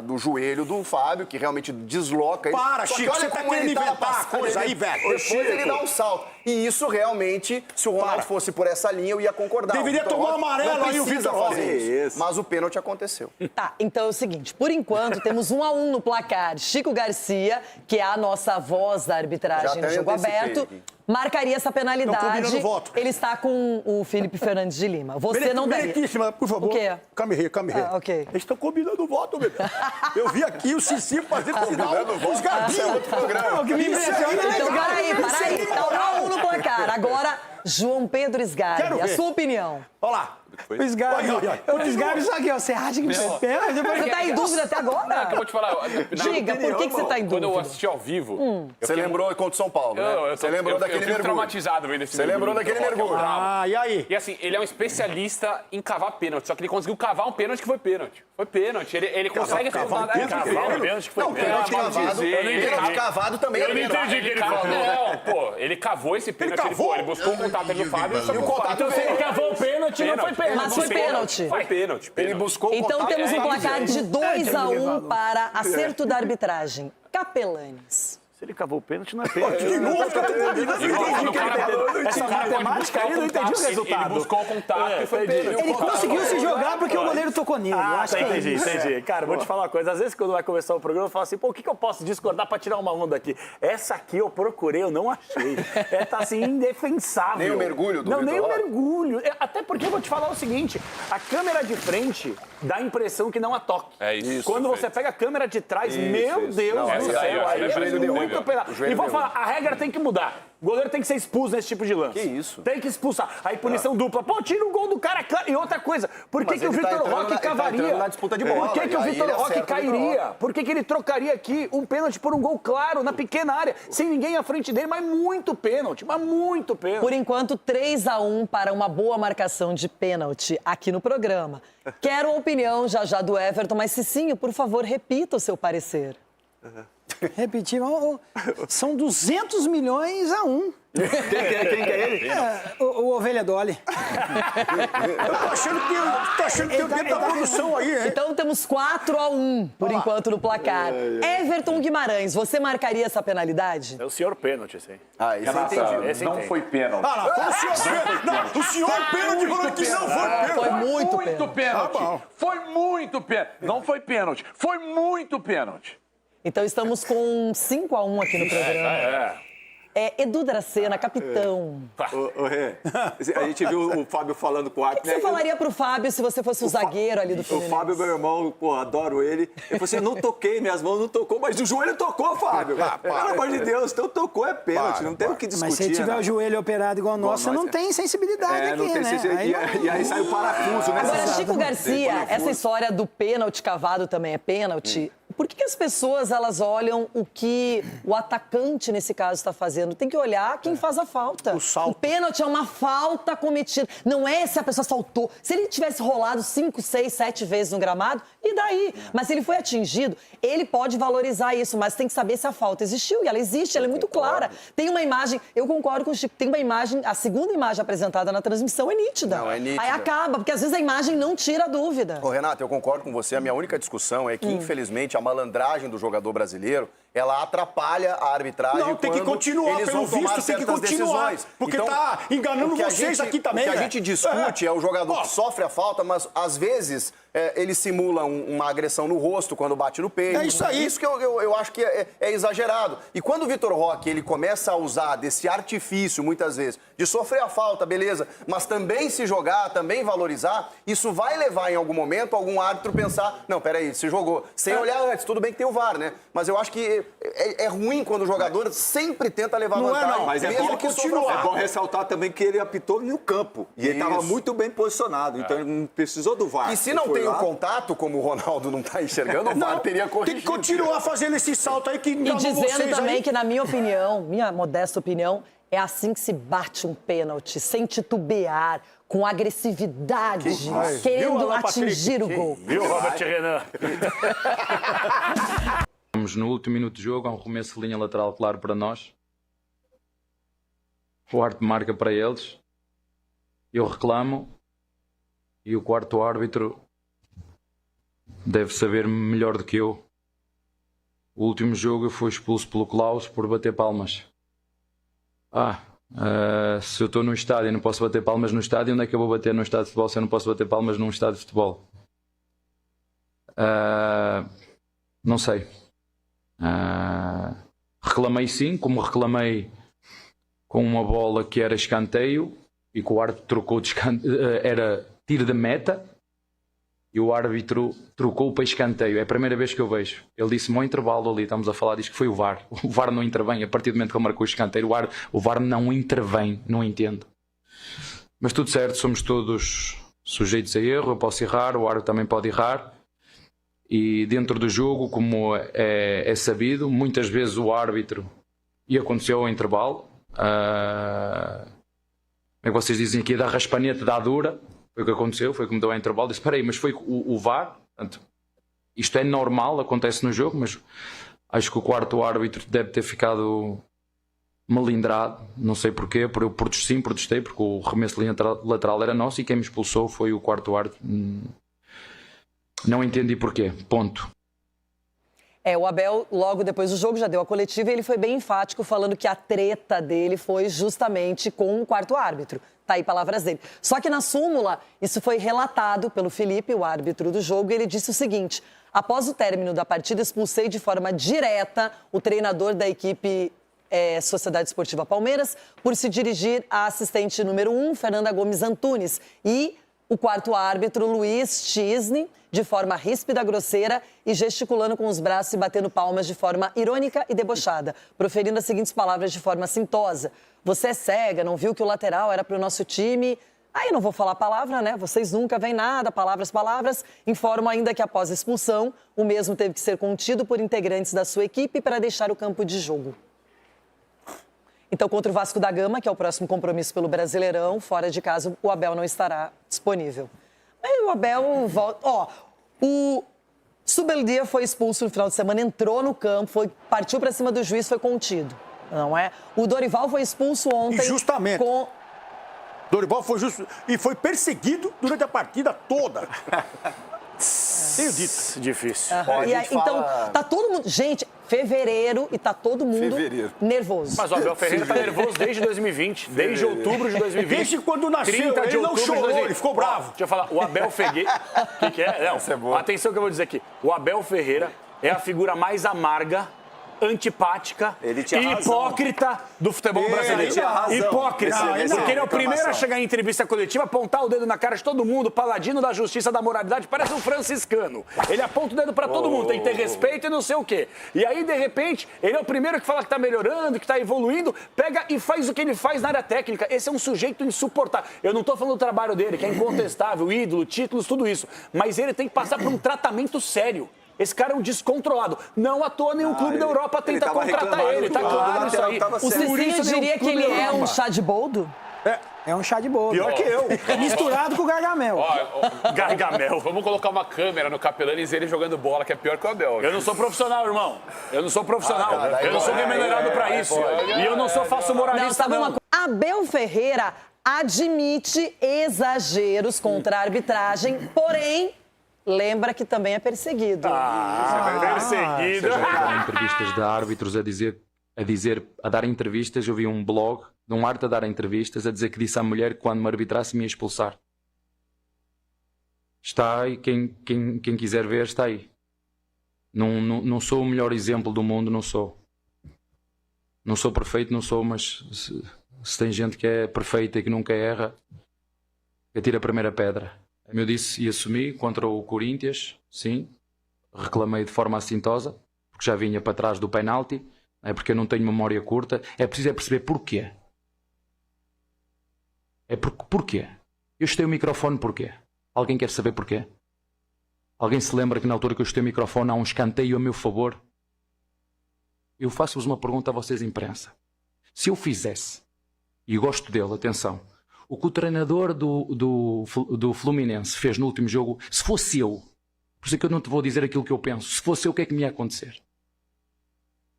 do joelho do Fábio, que realmente desloca ele. Para, Chico, você tá querendo inventar coisa aí, velho. Depois ele dá um salto. E isso realmente, se o Ronaldo fosse por essa linha, eu ia concordar. Deveria tomar amarelo aí o Vitor Roque. Mas o pênalti aconteceu. Tá, então é o seguinte, por enquanto temos 1-1 no placar. Chico Garcia, que é a nossa voz da arbitragem no jogo aberto, marcaria essa penalidade. Voto. Ele está com o Felipe Fernandes de Lima. Você não daria. Meritíssima, por favor. O quê? Camerê. Ok. Eles estão combinando o voto, bebê. Eu vi aqui o Cici fazendo sinal dos gabinhos. Isso é outro programa. Que me impressiona. Então, peraí. Tá 1-1 no placar. Agora, João Pedro Sgarbi, a sua opinião. Olha lá. O Sgarbi, isso aqui, ó. Você acha que você tá em dúvida até agora? Eu vou te falar. Diga, por que você tá em dúvida? Quando eu assisti ao vivo... Você lembrou contra o São Paulo, né? Você lembrou daquele mergulho. Traumatizado vendo esse Você lembrou daquele mergulho. E aí? E assim, ele é um especialista em cavar pênalti, só que ele conseguiu cavar um pênalti que foi pênalti. Foi pênalti. Ele consegue cavar um pênalti que foi pênalti. Pênalti cavado também. Eu não entendi o que ele falou. Não, pô, ele cavou esse pênalti. Ele buscou o contato do Fábio. Então se ele cavou o pênalti, não foi pênalti. Mas foi pênalti. Foi pênalti. Ele buscou o Então contato. temos um placar de 2-1 para acerto da arbitragem. Capelanes. Se ele cavou o pênalti, não é pênalti. De novo, tá tudo Essa matemática aí, eu não entendi o resultado. Ele buscou o contato e foi pênalti. Ele conseguiu se jogar porque o goleiro tocou nele. Entendi. Cara, vou te falar uma coisa. Às vezes, quando vai começar o programa, eu falo assim, pô, o que eu posso discordar pra tirar uma onda aqui? Essa aqui eu procurei, eu não achei. Tá assim, indefensável. Nem o mergulho do Não, Vitor nem o Roque? mergulho. Até porque eu vou te falar o seguinte, a câmera de frente dá a impressão que não há toque. É isso. Quando você pega a câmera de trás, meu Deus do céu, aí é muito penal. E vou falar, a regra tem que mudar. O goleiro tem que ser expulso nesse tipo de lance. Que isso? Tem que expulsar. Aí punição dupla. Pô, tira o gol do cara. E outra coisa, por que o Vitor Roque cavaria? Na disputa de bola. Por que o Vitor Roque cairia? Por que ele trocaria aqui um pênalti por um gol claro, na pequena área, sem ninguém à frente dele? Mas muito pênalti, Por enquanto, 3-1 para uma boa marcação de pênalti aqui no programa. Quero a opinião já do Everton, mas Cicinho, por favor, repita o seu parecer. Repetir, são 200 milhões a 1. Quem que é ele? O Ovelha Dolly. Eu tô achando que tem o tempo da produção aí, hein? Então temos 4-1, por enquanto, no placar. Everton Guimarães, você marcaria essa penalidade? É o senhor pênalti, esse aí. Ah, esse eu entendi. Não foi pênalti. O senhor pênalti falou que não foi pênalti. Foi muito pênalti. Foi muito pênalti. Não foi pênalti. Foi muito pênalti. Então estamos com 5-1 aqui no programa. Edu Dracena, capitão. Ô, Rê, a gente viu o Fábio falando com o árbitro. O que você falaria pro Fábio se você fosse o zagueiro ali do Fluminense? O Fábio, meu irmão, pô, adoro ele. Ele falou assim, não toquei, minhas mãos não tocou, mas o joelho tocou, Fábio. Pelo amor de Deus, então tocou é pênalti, não tem o que discutir. Mas se ele tiver o joelho operado igual o nosso, você não tem sensibilidade aqui, não tem né? E aí sai o parafuso, né? Agora, Chico Garcia, essa história do pênalti cavado também é pênalti. Por que as pessoas, elas olham o que o atacante, nesse caso, está fazendo? Tem que olhar quem faz a falta. O pênalti é uma falta cometida. Não é se a pessoa saltou. Se ele tivesse rolado 5, 6, 7 vezes no gramado, e daí? Mas se ele foi atingido, ele pode valorizar isso, mas tem que saber se a falta existiu. E ela existe, ela é muito clara. Tem uma imagem, eu concordo com o Chico, tem uma imagem, a segunda imagem apresentada na transmissão é nítida. Não, é nítida. Aí acaba, porque às vezes a imagem não tira a dúvida. Ô, Renato, eu concordo com você. A minha única discussão é que, infelizmente, a malandragem do jogador brasileiro, ela atrapalha a arbitragem. Não, tem que continuar, eles pelo vão tomar visto, tem que certas continuar. decisões. Porque então, tá enganando vocês aqui também, O que a né? gente discute é o jogador que sofre a falta, mas às vezes ele simula uma agressão no rosto quando bate no peito. É isso aí. Isso que eu acho que é exagerado. E quando o Vitor Roque ele começa a usar desse artifício, muitas vezes, de sofrer a falta, beleza, mas também se jogar, também valorizar, isso vai levar em algum momento algum árbitro pensar, não, peraí, se jogou. Sem olhar antes, tudo bem que tem o VAR, né? Mas eu acho que é ruim quando o jogador sempre tenta levar vantagem. Mas é bom continuar. É bom ressaltar também que ele apitou no campo. E ele estava muito bem posicionado. Então ele não precisou do VAR. E se não tem o contato, como o Ronaldo não está enxergando, o VAR teria corrigido. Tem que continuar fazendo esse salto aí que E dizendo também aí. que, na minha opinião, minha modesta opinião, é assim que se bate um pênalti, sem titubear, com agressividade, querendo atingir o gol. Viu, Robert Renan? Estamos no último minuto de jogo, há um arremesso de linha lateral claro para nós. O árbitro marca para eles. Eu reclamo. E o quarto árbitro deve saber melhor do que eu. O último jogo eu fui expulso pelo Klaus por bater palmas. Se eu estou no estádio e não posso bater palmas no estádio, onde é que eu vou bater no estádio de futebol se eu não posso bater palmas num estádio de futebol? Não sei. Reclamei sim, como reclamei com uma bola que era escanteio e que o árbitro trocou de era tiro de meta e o árbitro trocou para escanteio. É a primeira vez que eu vejo. Ele disse-me ao intervalo ali, estamos a falar disso, que foi o VAR. O VAR não intervém. A partir do momento que ele marcou o escanteio, o VAR não intervém. Não entendo. Mas tudo certo, somos todos sujeitos a erro. Eu posso errar, o árbitro também pode errar. E dentro do jogo, como é sabido, muitas vezes o árbitro, e aconteceu ao intervalo, como é que vocês dizem aqui, da raspanete da dura, foi o que aconteceu, foi como deu ao intervalo, disse, espera aí, mas foi o VAR, portanto, isto é normal, acontece no jogo, mas acho que o quarto árbitro deve ter ficado malindrado, não sei porquê, eu protestei, porque o remesso de linha lateral era nosso e quem me expulsou foi o quarto árbitro. Não entendi porquê, ponto. O Abel, logo depois do jogo, já deu a coletiva e ele foi bem enfático, falando que a treta dele foi justamente com o quarto árbitro. Tá aí palavras dele. Só que na súmula, isso foi relatado pelo Felipe, o árbitro do jogo, e ele disse o seguinte: após o término da partida, expulsei de forma direta o treinador da equipe Sociedade Esportiva Palmeiras por se dirigir à assistente número 1, Fernanda Gomes Antunes, e o quarto árbitro, Luiz Chisne, de forma ríspida, grosseira e gesticulando com os braços e batendo palmas de forma irônica e debochada, proferindo as seguintes palavras de forma assintosa: você é cega, não viu que o lateral era para o nosso time? Aí não vou falar a palavra, né? Vocês nunca veem nada, palavras. Informo ainda que após a expulsão, o mesmo teve que ser contido por integrantes da sua equipe para deixar o campo de jogo. Então, contra o Vasco da Gama, que é o próximo compromisso pelo Brasileirão, fora de casa, o Abel não estará disponível. Aí o Abel volta... Zubeldia foi expulso no final de semana, entrou no campo, partiu para cima do juiz, foi contido. Não é? O Dorival foi expulso ontem. Injustamente. Dorival foi justo e foi perseguido durante a partida toda. Tenho dito. Difícil. Então, tá todo mundo... Gente, fevereiro e tá todo mundo nervoso. Mas o Abel Ferreira tá nervoso desde 2020, desde outubro de 2020. Desde quando nasceu, ele não chorou, ele ficou bravo. Deixa eu falar, o Abel Ferreira... O que é? Não, atenção que eu vou dizer aqui. O Abel Ferreira é a figura mais amarga, antipática e hipócrita do futebol brasileiro. Hipócrita. Porque ele é o primeiro a chegar em entrevista coletiva, apontar o dedo na cara de todo mundo, paladino da justiça, da moralidade, parece um franciscano. Ele aponta o dedo pra todo mundo, tem que ter respeito e não sei o quê. E aí, de repente, ele é o primeiro que fala que tá melhorando, que tá evoluindo, pega e faz o que ele faz na área técnica. Esse é um sujeito insuportável. Eu não tô falando do trabalho dele, que é incontestável, ídolo, títulos, tudo isso. Mas ele tem que passar por um tratamento sério. Esse cara é um descontrolado. Não à toa nenhum clube da Europa tenta contratar ele. Tá claro isso aí. O Cicinho diria que ele é um chá de boldo? É um chá de boldo. Pior que eu. Misturado com o Gargamel. Gargamel. Vamos colocar uma câmera no Capelanes e ele jogando bola, que é pior que o Abel. Eu não sou profissional, irmão. Eu não sou profissional. Eu não sou remunerado pra isso. E eu não sou falso moralista, não. Abel Ferreira admite exageros contra a arbitragem, porém... lembra que também é perseguido. Perseguido. Há entrevistas de árbitros a dar entrevistas. Eu vi um blog de um árbitro a dar entrevistas a dizer que disse à mulher que quando me arbitrasse me ia expulsar. Está aí, quem quiser ver, está aí. Não sou o melhor exemplo do mundo, não sou. Não sou perfeito, não sou, mas se tem gente que é perfeita e que nunca erra, atira a primeira pedra. Eu disse e assumi contra o Corinthians, sim, reclamei de forma assintosa, porque já vinha para trás do penalti, é porque eu não tenho memória curta, é preciso perceber porquê. Porquê? Eu chutei o microfone porquê? Alguém quer saber porquê? Alguém se lembra que na altura que eu chutei o microfone há um escanteio a meu favor? Eu faço-vos uma pergunta a vocês, imprensa. Se eu fizesse, e gosto dele, atenção, o que o treinador do Fluminense fez no último jogo, se fosse eu, por isso é que eu não te vou dizer aquilo que eu penso, se fosse eu, o que é que me ia acontecer?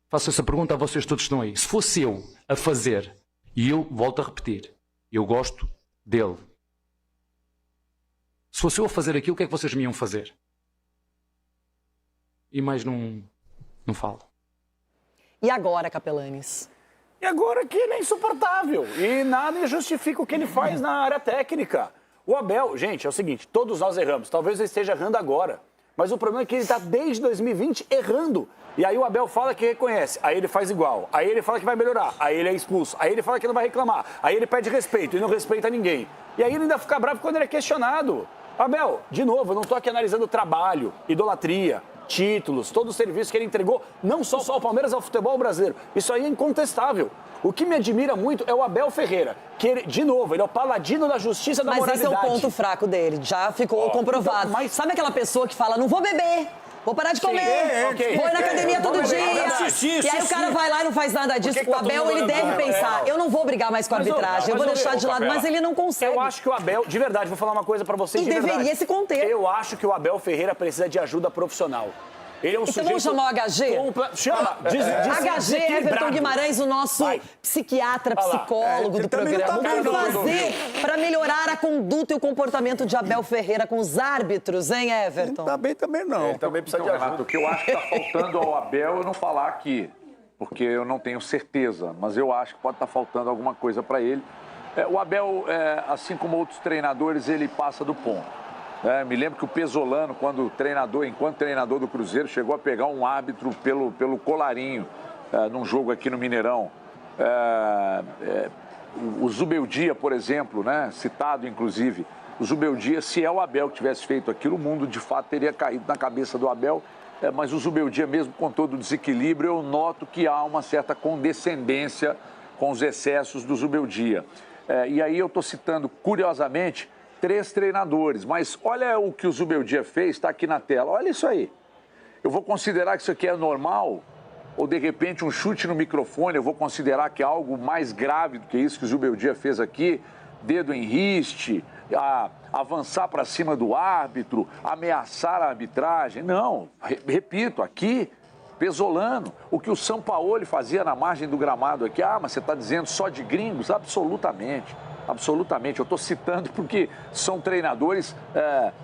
Faço essa pergunta a vocês todos que estão aí. Se fosse eu a fazer, e eu volto a repetir, eu gosto dele. Se fosse eu a fazer aquilo, o que é que vocês me iam fazer? E mais não falo. E agora, Capelanes? E agora que ele é insuportável. E nada justifica o que ele faz na área técnica. O Abel, gente, é o seguinte, todos nós erramos. Talvez ele esteja errando agora. Mas o problema é que ele está desde 2020 errando. E aí o Abel fala que reconhece, aí ele faz igual. Aí ele fala que vai melhorar, aí ele é expulso. Aí ele fala que não vai reclamar, aí ele pede respeito e não respeita ninguém. E aí ele ainda fica bravo quando ele é questionado. Abel, de novo, eu não estou aqui analisando trabalho, idolatria, títulos, todo o serviço que ele entregou, não só ao Palmeiras, ao futebol brasileiro. Isso aí é incontestável. O que me admira muito é o Abel Ferreira, que ele, de novo, ele é o paladino da justiça da moralidade. Mas esse é o ponto fraco dele, já ficou comprovado. Então, mas... Sabe aquela pessoa que fala, não vou beber, vou parar de comer, vou ir na academia todo dia. E aí o cara vai lá e não faz nada disso. O Abel, ele deve pensar, eu não vou brigar mais com a arbitragem, eu vou deixar de lado, mas ele não consegue. Eu acho que o Abel, de verdade, vou falar uma coisa pra vocês de verdade. E deveria se conter. Eu acho que o Abel Ferreira precisa de ajuda profissional. Ele é um então sujeito... vamos chamar o HG? Chama. HG Everton Guimarães, o nosso psiquiatra, psicólogo do programa. O que ele fazer para melhorar a conduta e o comportamento de Abel Ferreira com os árbitros, hein, Everton? Tá bem também não. Ele também precisa de ajuda. O que eu acho que está faltando ao Abel eu não falar aqui, porque eu não tenho certeza, mas eu acho que pode estar faltando alguma coisa para ele. O Abel, assim como outros treinadores, ele passa do ponto. Me lembro que o Pesolano, enquanto treinador do Cruzeiro, chegou a pegar um árbitro pelo colarinho num jogo aqui no Mineirão. O Zubeldia, por exemplo, citado inclusive, o Zubeldia, se é o Abel que tivesse feito aquilo, o mundo de fato teria caído na cabeça do Abel. Mas o Zubeldia, mesmo com todo o desequilíbrio, eu noto que há uma certa condescendência com os excessos do Zubeldia. E aí eu estou citando, curiosamente, 3 treinadores, mas olha o que o Zubeldia fez, está aqui na tela, olha isso aí. Eu vou considerar que isso aqui é normal? Ou de repente um chute no microfone, eu vou considerar que é algo mais grave do que isso que o Zubeldia fez aqui, dedo em riste, avançar para cima do árbitro, ameaçar a arbitragem. Não, repito, aqui, Pesolano, o que o Sampaoli fazia na margem do gramado aqui, mas você está dizendo só de gringos? Absolutamente. Absolutamente, eu estou citando porque são treinadores,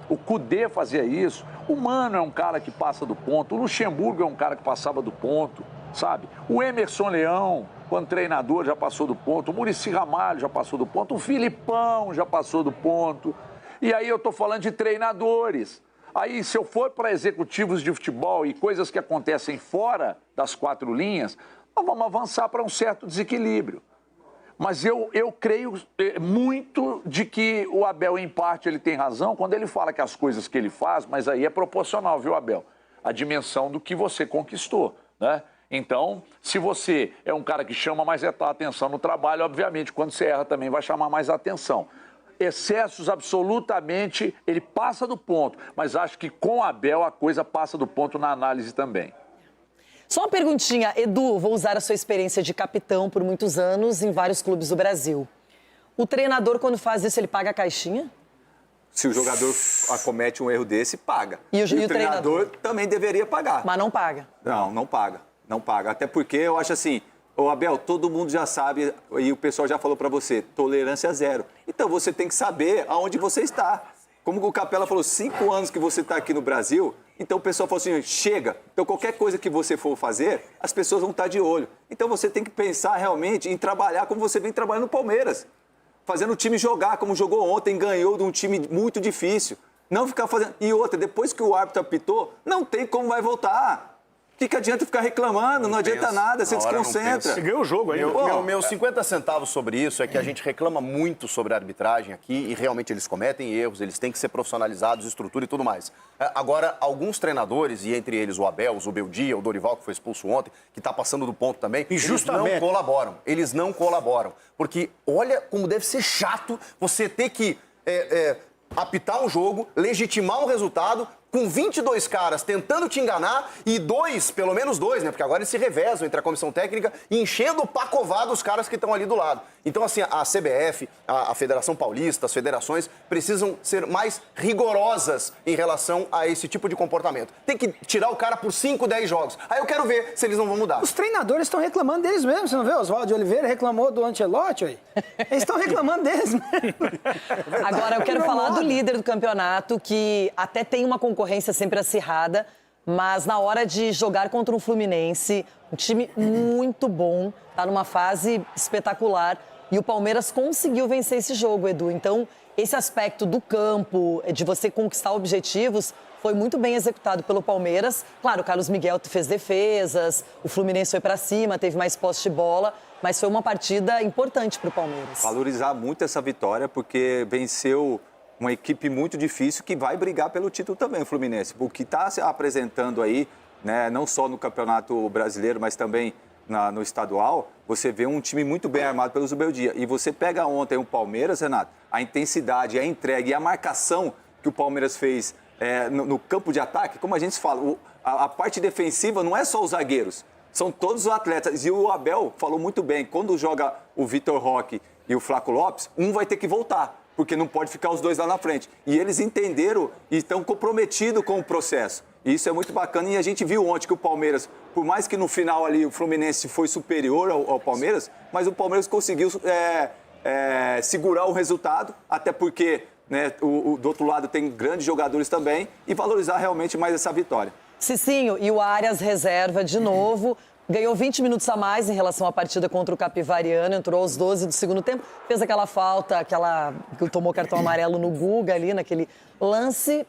o Kudê fazia isso, o Mano é um cara que passa do ponto, o Luxemburgo é um cara que passava do ponto, sabe? O Emerson Leão, quando treinador, já passou do ponto, o Muricy Ramalho já passou do ponto, o Filipão já passou do ponto, e aí eu estou falando de treinadores. Aí, se eu for para executivos de futebol e coisas que acontecem fora das 4 linhas, nós vamos avançar para um certo desequilíbrio. Mas eu creio muito de que o Abel, em parte, ele tem razão quando ele fala que as coisas que ele faz, mas aí é proporcional, viu, Abel? A dimensão do que você conquistou, né? Então, se você é um cara que chama mais atenção no trabalho, obviamente, quando você erra também vai chamar mais atenção. Excessos, absolutamente, ele passa do ponto, mas acho que com o Abel a coisa passa do ponto na análise também. Só uma perguntinha, Edu, vou usar a sua experiência de capitão por muitos anos em vários clubes do Brasil. O treinador, quando faz isso, ele paga a caixinha? Se o jogador acomete um erro desse, paga. E o treinador também deveria pagar. Mas não paga? Não paga. Não paga. Até porque eu acho assim, ô Abel, todo mundo já sabe, e o pessoal já falou pra você, tolerância zero. Então você tem que saber aonde você está. Como o Capela falou, 5 anos que você está aqui no Brasil, então o pessoal falou assim, chega. Então qualquer coisa que você for fazer, as pessoas vão estar de olho. Então você tem que pensar realmente em trabalhar como você vem trabalhando no Palmeiras. Fazendo o time jogar como jogou ontem, ganhou de um time muito difícil. Não ficar fazendo... E outra, depois que o árbitro apitou, não tem como vai voltar. O que adianta ficar reclamando? Não adianta nada, você desconcentra. Você ganhou o jogo aí. Meus 50 centavos sobre isso é que a gente reclama muito sobre a arbitragem aqui e realmente eles cometem erros, eles têm que ser profissionalizados, estrutura e tudo mais. Agora, alguns treinadores, e entre eles o Abel, o Zubeldia, o Dorival, que foi expulso ontem, que está passando do ponto também, eles não colaboram. Eles não colaboram. Porque olha como deve ser chato você ter que apitar um jogo, legitimar um resultado, com 22 caras tentando te enganar e pelo menos dois, né? Porque agora eles se revezam entre a comissão técnica e enchendo o pacovado os caras que estão ali do lado. Então, assim, a CBF, a Federação Paulista, as federações precisam ser mais rigorosas em relação a esse tipo de comportamento. Tem que tirar o cara por 5, 10 jogos. Aí eu quero ver se eles não vão mudar. Os treinadores estão reclamando deles mesmos, você não vê? Oswaldo de Oliveira reclamou do Ancelotti aí. Eles estão reclamando deles mesmo. Agora, eu quero falar do líder do campeonato, que até tem uma concorrência sempre acirrada, mas na hora de jogar contra um Fluminense, um time muito bom, tá numa fase espetacular, e o Palmeiras conseguiu vencer esse jogo, Edu. Então, esse aspecto do campo, de você conquistar objetivos, foi muito bem executado pelo Palmeiras. Claro, o Carlos Miguel fez defesas, o Fluminense foi para cima, teve mais posse de bola, mas foi uma partida importante para o Palmeiras. Valorizar muito essa vitória, porque venceu uma equipe muito difícil que vai brigar pelo título também, o Fluminense. O que está se apresentando aí, né, não só no Campeonato Brasileiro, mas também no estadual, você vê um time muito bem armado pelo Zubeldia. E você pega ontem o Palmeiras, Renato, a intensidade, a entrega e a marcação que o Palmeiras fez no campo de ataque, como a gente fala, a parte defensiva não é só os zagueiros, são todos os atletas. E o Abel falou muito bem, quando joga o Vitor Roque e o Flaco Lopes, um vai ter que voltar, porque não pode ficar os dois lá na frente. E eles entenderam e estão comprometidos com o processo. E isso é muito bacana. E a gente viu ontem que o Palmeiras, por mais que no final ali o Fluminense foi superior ao Palmeiras, mas o Palmeiras conseguiu segurar o resultado, até porque, né, do outro lado tem grandes jogadores também, e valorizar realmente mais essa vitória. Cicinho, e o Arias reserva de novo. Ganhou 20 minutos a mais em relação à partida contra o Capivariano, entrou aos 12 do segundo tempo, fez aquela falta, que tomou cartão amarelo no Guga ali, naquele lance.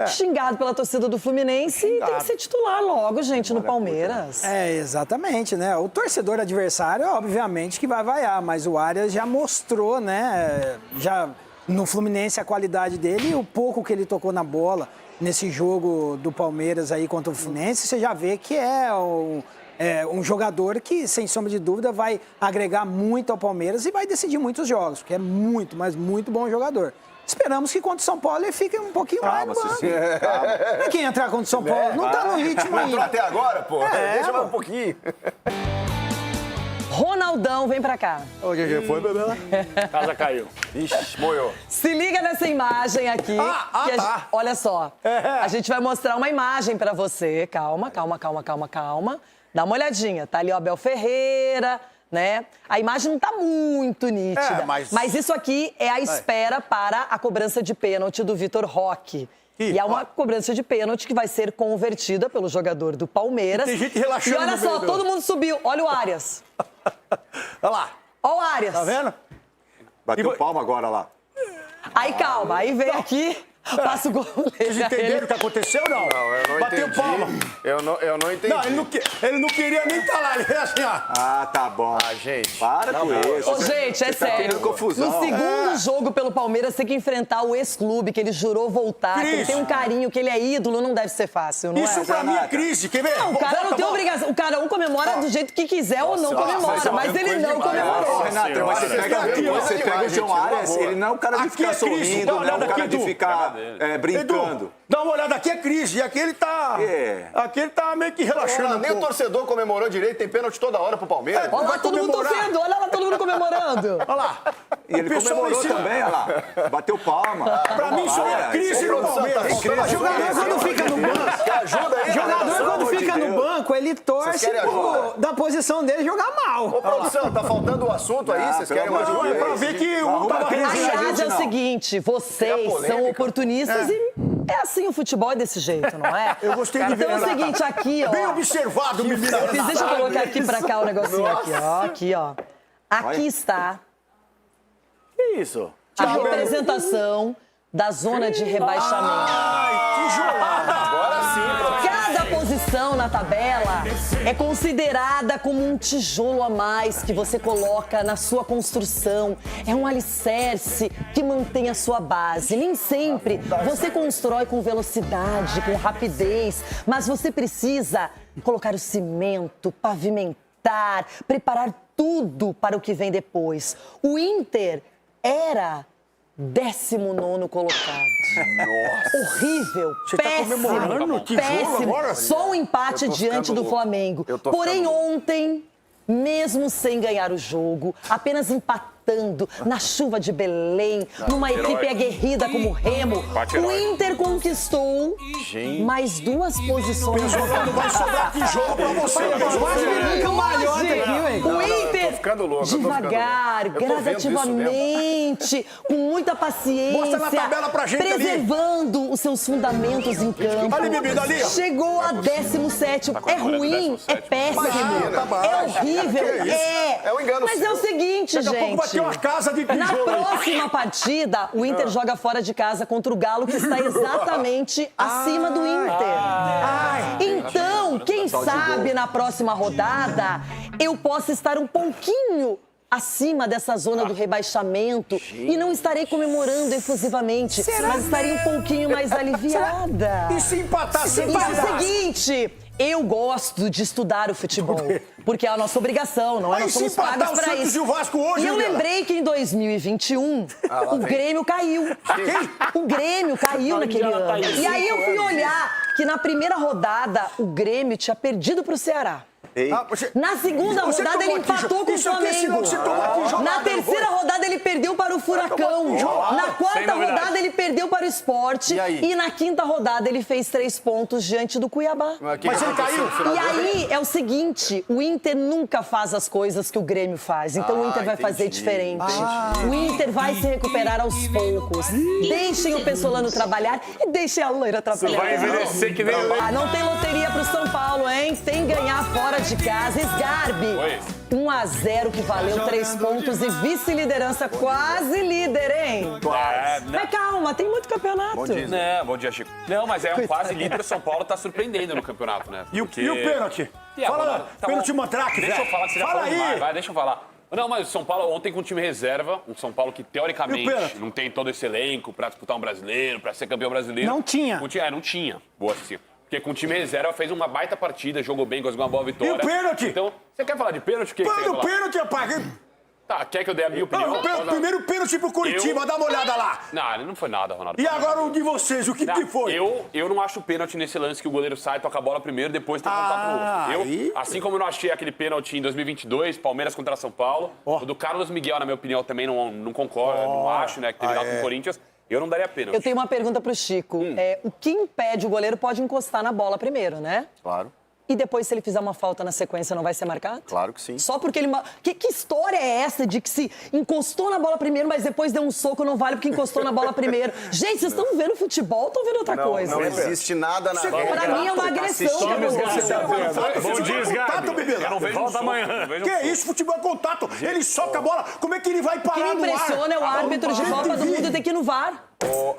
Xingado pela torcida do Fluminense e tem que ser titular logo, gente, no Palmeiras. Exatamente, né? O torcedor adversário, obviamente, que vai vaiar, mas o Arias já mostrou, né? Já no Fluminense a qualidade dele e o pouco que ele tocou na bola nesse jogo do Palmeiras aí contra o Fluminense, você já vê que é um jogador que, sem sombra de dúvida, vai agregar muito ao Palmeiras e vai decidir muitos jogos, porque é muito, mas muito bom jogador. Esperamos que contra o São Paulo ele fique um pouquinho mais no banco. Quem entrar contra o São Paulo não tá no ritmo ainda. Entrou até agora, pô. Deixa mais um pouquinho. Ronaldão, vem pra cá. O que foi, bebê? Casa caiu. Ixi, moiou. Se liga nessa imagem aqui. Tá. Olha só. A gente vai mostrar uma imagem pra você. Calma. Dá uma olhadinha. Tá ali o Abel Ferreira, né? A imagem não tá muito nítida. Mas isso aqui é a espera para a cobrança de pênalti do Vitor Roque. E é uma cobrança de pênalti que vai ser convertida pelo jogador do Palmeiras. Tem gente relaxando. E olha só, todo mundo subiu. Olha o Arias. Olha lá. Olha o Arias. Tá vendo? Bateu palma agora lá. Aí calma, aí vem aqui, passa o goleiro. Vocês entenderam o que aconteceu ou não? Não, eu não Bateu entendi. palma. Eu não entendi. Não, ele não queria nem estar lá. Ele fez assim, ó. Ah, tá bom. Gente. Para com isso. Ô, gente, é sério. querendo confusão. No segundo jogo pelo Palmeiras, tem que enfrentar o ex-clube, que ele jurou voltar, que ele tem um carinho, que ele é ídolo, não deve ser fácil, não Isso é? pra mim é crise, quer ver? Não, o cara não tem obrigação. O cara comemora do jeito que quiser ou não comemora, mas ele não comemorou. Renato, mas você pega o João Arias, ele não é o cara de ficar sorrindo, não é o cara de ficar brincando. Dá uma olhada, aqui é crise. E aqui ele tá. Aqui ele tá meio que relaxando. Nem o torcedor comemorou direito, tem pênalti toda hora pro Palmeiras. Ó, vai todo mundo torcendo, olha lá, todo mundo comemorando. Olha lá. E ele comemorou também, olha lá. Bateu palma. Pra mim, isso é crise no Palmeiras. Jogador quando fica no banco. Ajuda aí, Jogador quando fica no banco, ele torce da posição dele jogar mal. Ô, produção, tá faltando o assunto aí? Vocês querem uma ajuda? É pra ver que um tava Aliás, é o seguinte, vocês são oportunistas e é assim, o futebol é desse jeito, não é? Eu gostei de ver. Então é o seguinte, aqui, ó. Bem observado, menina. Deixa eu colocar aqui pra cá o negocinho aqui, ó. Aqui está Que isso? a representação da zona de rebaixamento. Agora sim, Cada posição na tabela é considerada como um tijolo a mais que você coloca na sua construção. É um alicerce que mantém a sua base. Nem sempre você constrói com velocidade, com rapidez, mas você precisa colocar o cimento, pavimentar, preparar tudo para o que vem depois. O Inter era 19º colocado. Nossa. Horrível, Você péssimo, tá comemorando o tijolo péssimo. agora? Só um empate diante do Flamengo. Porém, ontem, mesmo sem ganhar o jogo, apenas empatando na chuva de Belém, numa equipe aguerrida como o Remo, o Inter conquistou mais 2 posições. Não vai sobrar tijolo pra você. O Inter, devagar, gradativamente, com muita paciência, Mostra na tabela pra gente preservando os seus fundamentos em campo. Ali, bebida, ali, ó. Chegou a 17º. É ruim, é péssimo, é horrível, É um engano Mas é o seguinte, Daqui a pouco vai gente. ter uma casa de Na tijolo aí. próxima partida, o Inter joga fora de casa contra o Galo, que está exatamente acima do Inter. Então, quem sabe na próxima rodada eu possa estar um pouquinho acima dessa zona do rebaixamento e não estarei comemorando efusivamente, mas estarei um pouquinho mais aliviada. E se empatar, se E é o seguinte, eu gosto de estudar o futebol, porque é a nossa obrigação, não é? Aí Nós se somos empatar pagos o para Santos isso. e o Vasco hoje, E eu Bela? lembrei que em 2021 o Grêmio caiu. O Grêmio caiu naquele ano. E aí eu fui olhar que na primeira rodada o Grêmio tinha perdido para o Ceará. Na segunda rodada ele empatou com o Flamengo. Na terceira rodada ele perdeu para o Furacão. Na quarta rodada ele perdeu para o Sport. E na quinta rodada ele fez 3 pontos diante do Cuiabá. Mas ele caiu. E aí é o seguinte, o Inter nunca faz as coisas que o Grêmio faz. Então o Inter vai fazer diferente. O Inter vai se recuperar aos poucos. Deixem o Pessolano trabalhar e deixem a loira trabalhar. Vai envelhecer que nem o Ah, não tem loteria pro São Paulo, hein? Tem ganhar fora de casa. Sgarbi, 1-0 que valeu 3 pontos e vice-liderança quase líder, hein? Mas calma, tem muito campeonato. Bom dia, Chico. Não, mas é um quase líder, o São Paulo tá surpreendendo no campeonato, né? E o pênalti? E agora? Fala, Tá pênalti bom. mandrake, velho. Deixa eu falar que você já Fala falou aí. demais, vai, deixa eu falar. Não, mas o São Paulo ontem com o time reserva, um São Paulo que E o teoricamente pênalti? não tem todo esse elenco pra disputar um brasileiro, pra ser campeão brasileiro. Não tinha. Não tinha. Boa, Cici. Porque com o time reserva fez uma baita partida, jogou bem, conseguiu uma boa vitória. E o pênalti? Então, você quer falar de pênalti? O que você quer Mano, falar? pênalti, rapaz. Tá, quer que eu dê a minha opinião? Primeiro pênalti pro Curitiba, dá uma olhada lá. Não, não foi nada, Ronaldo. E agora o de vocês, o que foi? Eu não acho pênalti nesse lance que o goleiro sai, toca a bola primeiro, depois tem contato no outro. Assim como eu não achei aquele pênalti em 2022, Palmeiras contra São Paulo, o do Carlos Miguel, na minha opinião, também não concordo, não acho, né, que teve lá com o Corinthians, eu não daria pênalti. Eu tenho uma pergunta pro Chico. O que impede o goleiro pode encostar na bola primeiro, né? Claro. E depois, se ele fizer uma falta na sequência, não vai ser marcado? Claro que sim. Só porque ele... Que história é essa de que se encostou na bola primeiro, mas depois deu um soco, não vale porque encostou na bola primeiro? Gente, vocês estão vendo futebol ou estão vendo outra coisa? Não existe nada na regra. Pra mim é uma agressão. Bom dia, Sgarbi. Volta amanhã. Que é isso? Futebol é contato. Ele soca a bola. Como é que ele vai parar no ar? O que me impressiona é o árbitro de Copa do Mundo ter que ir no VAR.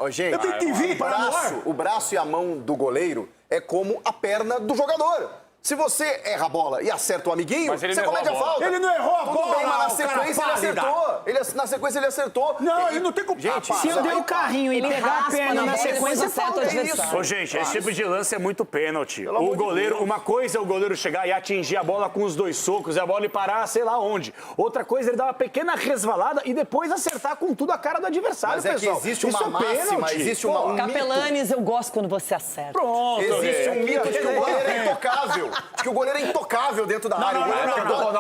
Gente, eu tenho que vir para o braço e a mão do goleiro é como a perna do jogador. Se você erra a bola e acerta o amiguinho, você comete a falta. Ele não errou a bola, bem, mas na sequência ele acertou. Na sequência ele acertou. Não, ele não tem como... Gente, se eu der o carrinho e pegar a perna na sequência, falta o adversário. Ô, gente, esse tipo de lance é muito pênalti. O goleiro, uma coisa é o goleiro chegar e atingir a bola com os dois socos e a bola ir parar sei lá onde. Outra coisa é ele dar uma pequena resvalada e depois acertar com tudo a cara do adversário, pessoal. Mas é que existe uma máxima, existe um Capelanes, eu gosto quando você acerta. Pronto. Existe um mito de que o goleiro é intocável. De que o goleiro é intocável dentro da área.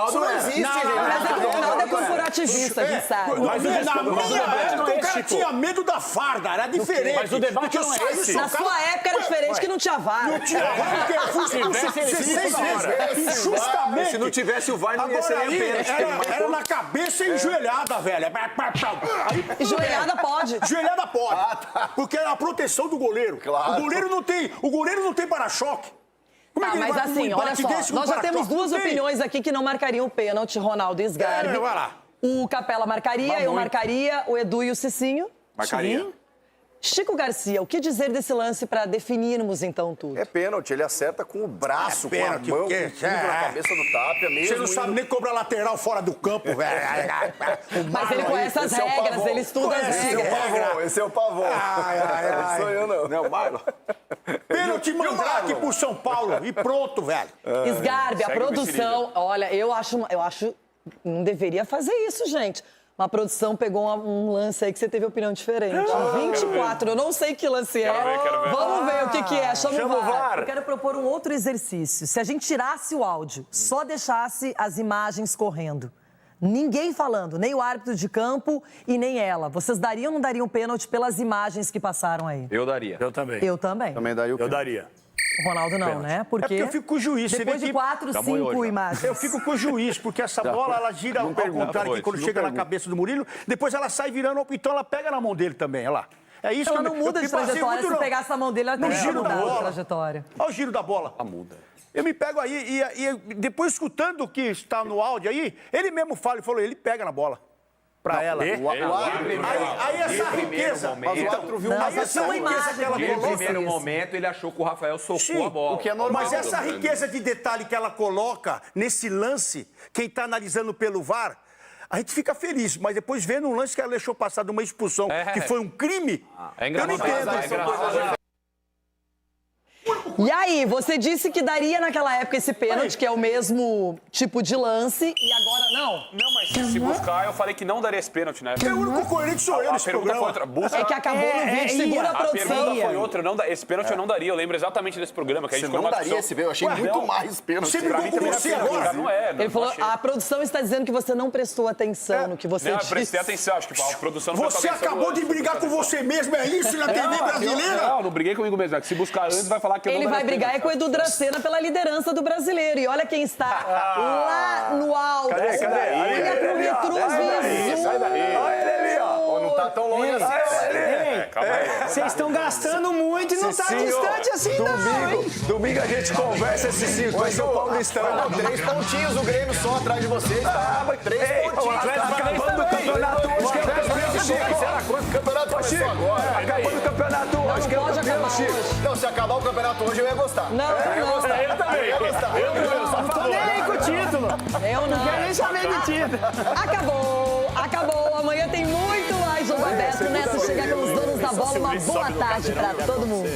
Isso não existe, gente. Mas é que o Ronaldo é corporativista, a gente sabe. Mas na minha época, o cara tinha medo da farda, era diferente. Mas o debate não é esse. Na sua época era diferente que não tinha VAR. Não tinha VAR, porque eu fui 16 vezes. Injustamente. Se não tivesse o VAR, não ia ser nem pênalti. Era na cabeça e joelhada, velho. Joelhada pode. Joelhada pode. Porque era a proteção do goleiro. Claro. O goleiro não tem para-choque. Mas assim, olha só, nós já temos duas opiniões aqui que não marcariam o pênalti, Ronaldo e Sgarbi. Vai lá. O Capela marcaria, eu marcaria, o Edu e o Cicinho. Marcaria. Sim. Chico Garcia, o que dizer desse lance para definirmos então tudo? É pênalti, ele acerta com o braço, com a mão, com tudo na cabeça do Tapia mesmo. Você não sabe nem cobrar lateral fora do campo, velho. Mas ele conhece as regras, ele estuda as regras. Esse é o pavô. Não sou eu, não. Não, Marlon. Pênalti Mandrake pro São Paulo e pronto, velho. Sgarbi, a produção, olha, eu acho, não deveria fazer isso, gente. Uma produção pegou um lance aí que você teve opinião diferente. 24, eu não sei que lance é. Quero ver. Vamos ver o que é. Chama o VAR. Eu quero propor um outro exercício. Se a gente tirasse o áudio, só deixasse as imagens correndo, ninguém falando, nem o árbitro de campo e nem ela, vocês dariam ou não dariam pênalti pelas imagens que passaram aí? Eu daria. Eu também. Eu também. Também daria o Eu daria. O Ronaldo não, né? Porque eu fico com o juiz. Depois de 4, 5 imagens. Eu fico com o juiz, porque essa bola, ela gira ao contrário, que quando chega na cabeça do Murilo, depois ela sai virando, então ela pega na mão dele também, olha lá. É isso ela que não muda de trajetória, se pegasse a mão dele, ela teria mudado de trajetória. Olha o giro da bola. Ela muda. Eu me pego aí e depois escutando o que está no áudio aí, ele mesmo fala, ele falou, ele pega na bola. Pra ela. Aí essa riqueza. Mas o árbitro viu aí essa riqueza que ela coloca. No primeiro momento, ele achou que o Rafael socou a bola. O que é normal. Mas essa riqueza de detalhe que ela coloca nesse lance, quem está analisando pelo VAR, a gente fica feliz, mas depois vendo um lance que ela deixou passar de uma expulsão, que foi um crime, eu não entendo. E aí, você disse que daria naquela época esse pênalti, que é o mesmo tipo de lance, e agora não? Não, mas se buscar, eu falei que não daria esse pênalti, né? O único coerente sou eu nesse programa. Foi outra. Busca... É que acabou no vídeo, segura a produção. A pergunta foi outra. Esse pênalti eu não daria. Eu lembro exatamente desse programa. Que a gente não daria esse pênalti. Eu achei muito mais pênalti. Você brigou com você agora. Não é. Ele falou, a produção está dizendo que você não prestou atenção no que você disse. Não, eu prestei atenção. Acho que a produção não prestou atenção. Você acabou de brigar com você mesmo, é isso, na TV brasileira? Não briguei comigo mesmo. Se buscar antes, vai falar que eu não daria. Ele vai brigar com o Edu Dracena pela liderança do Brasileiro. E olha quem está lá no alto. Cadê? Olha pro retrovisor. Sai daí. Olha ele ali, ó. Não tá tão longe assim. Vocês estão gastando muito e não tá distante assim, não. Domingo a gente conversa esse circo. Vai ser o Paulistão. 3 pontinhos, o Grêmio só atrás de vocês, tá? 3 pontinhos. O Atlético acabando o campeonato hoje, que é o campeão, Chico. O campeonato começou agora. Acabando o campeonato hoje, que é o campeão, Chico. Não, se acabar o campeonato hoje, eu ia gostar. Não. Eu também. Eu ia gostar. Não tô nem aí com o título. Eu não. Não quero nem saber do título. Acabou. Amanhã tem muito mais jogo aberto. Nessa chega com os donos da bola. Uma boa tarde pra todo mundo.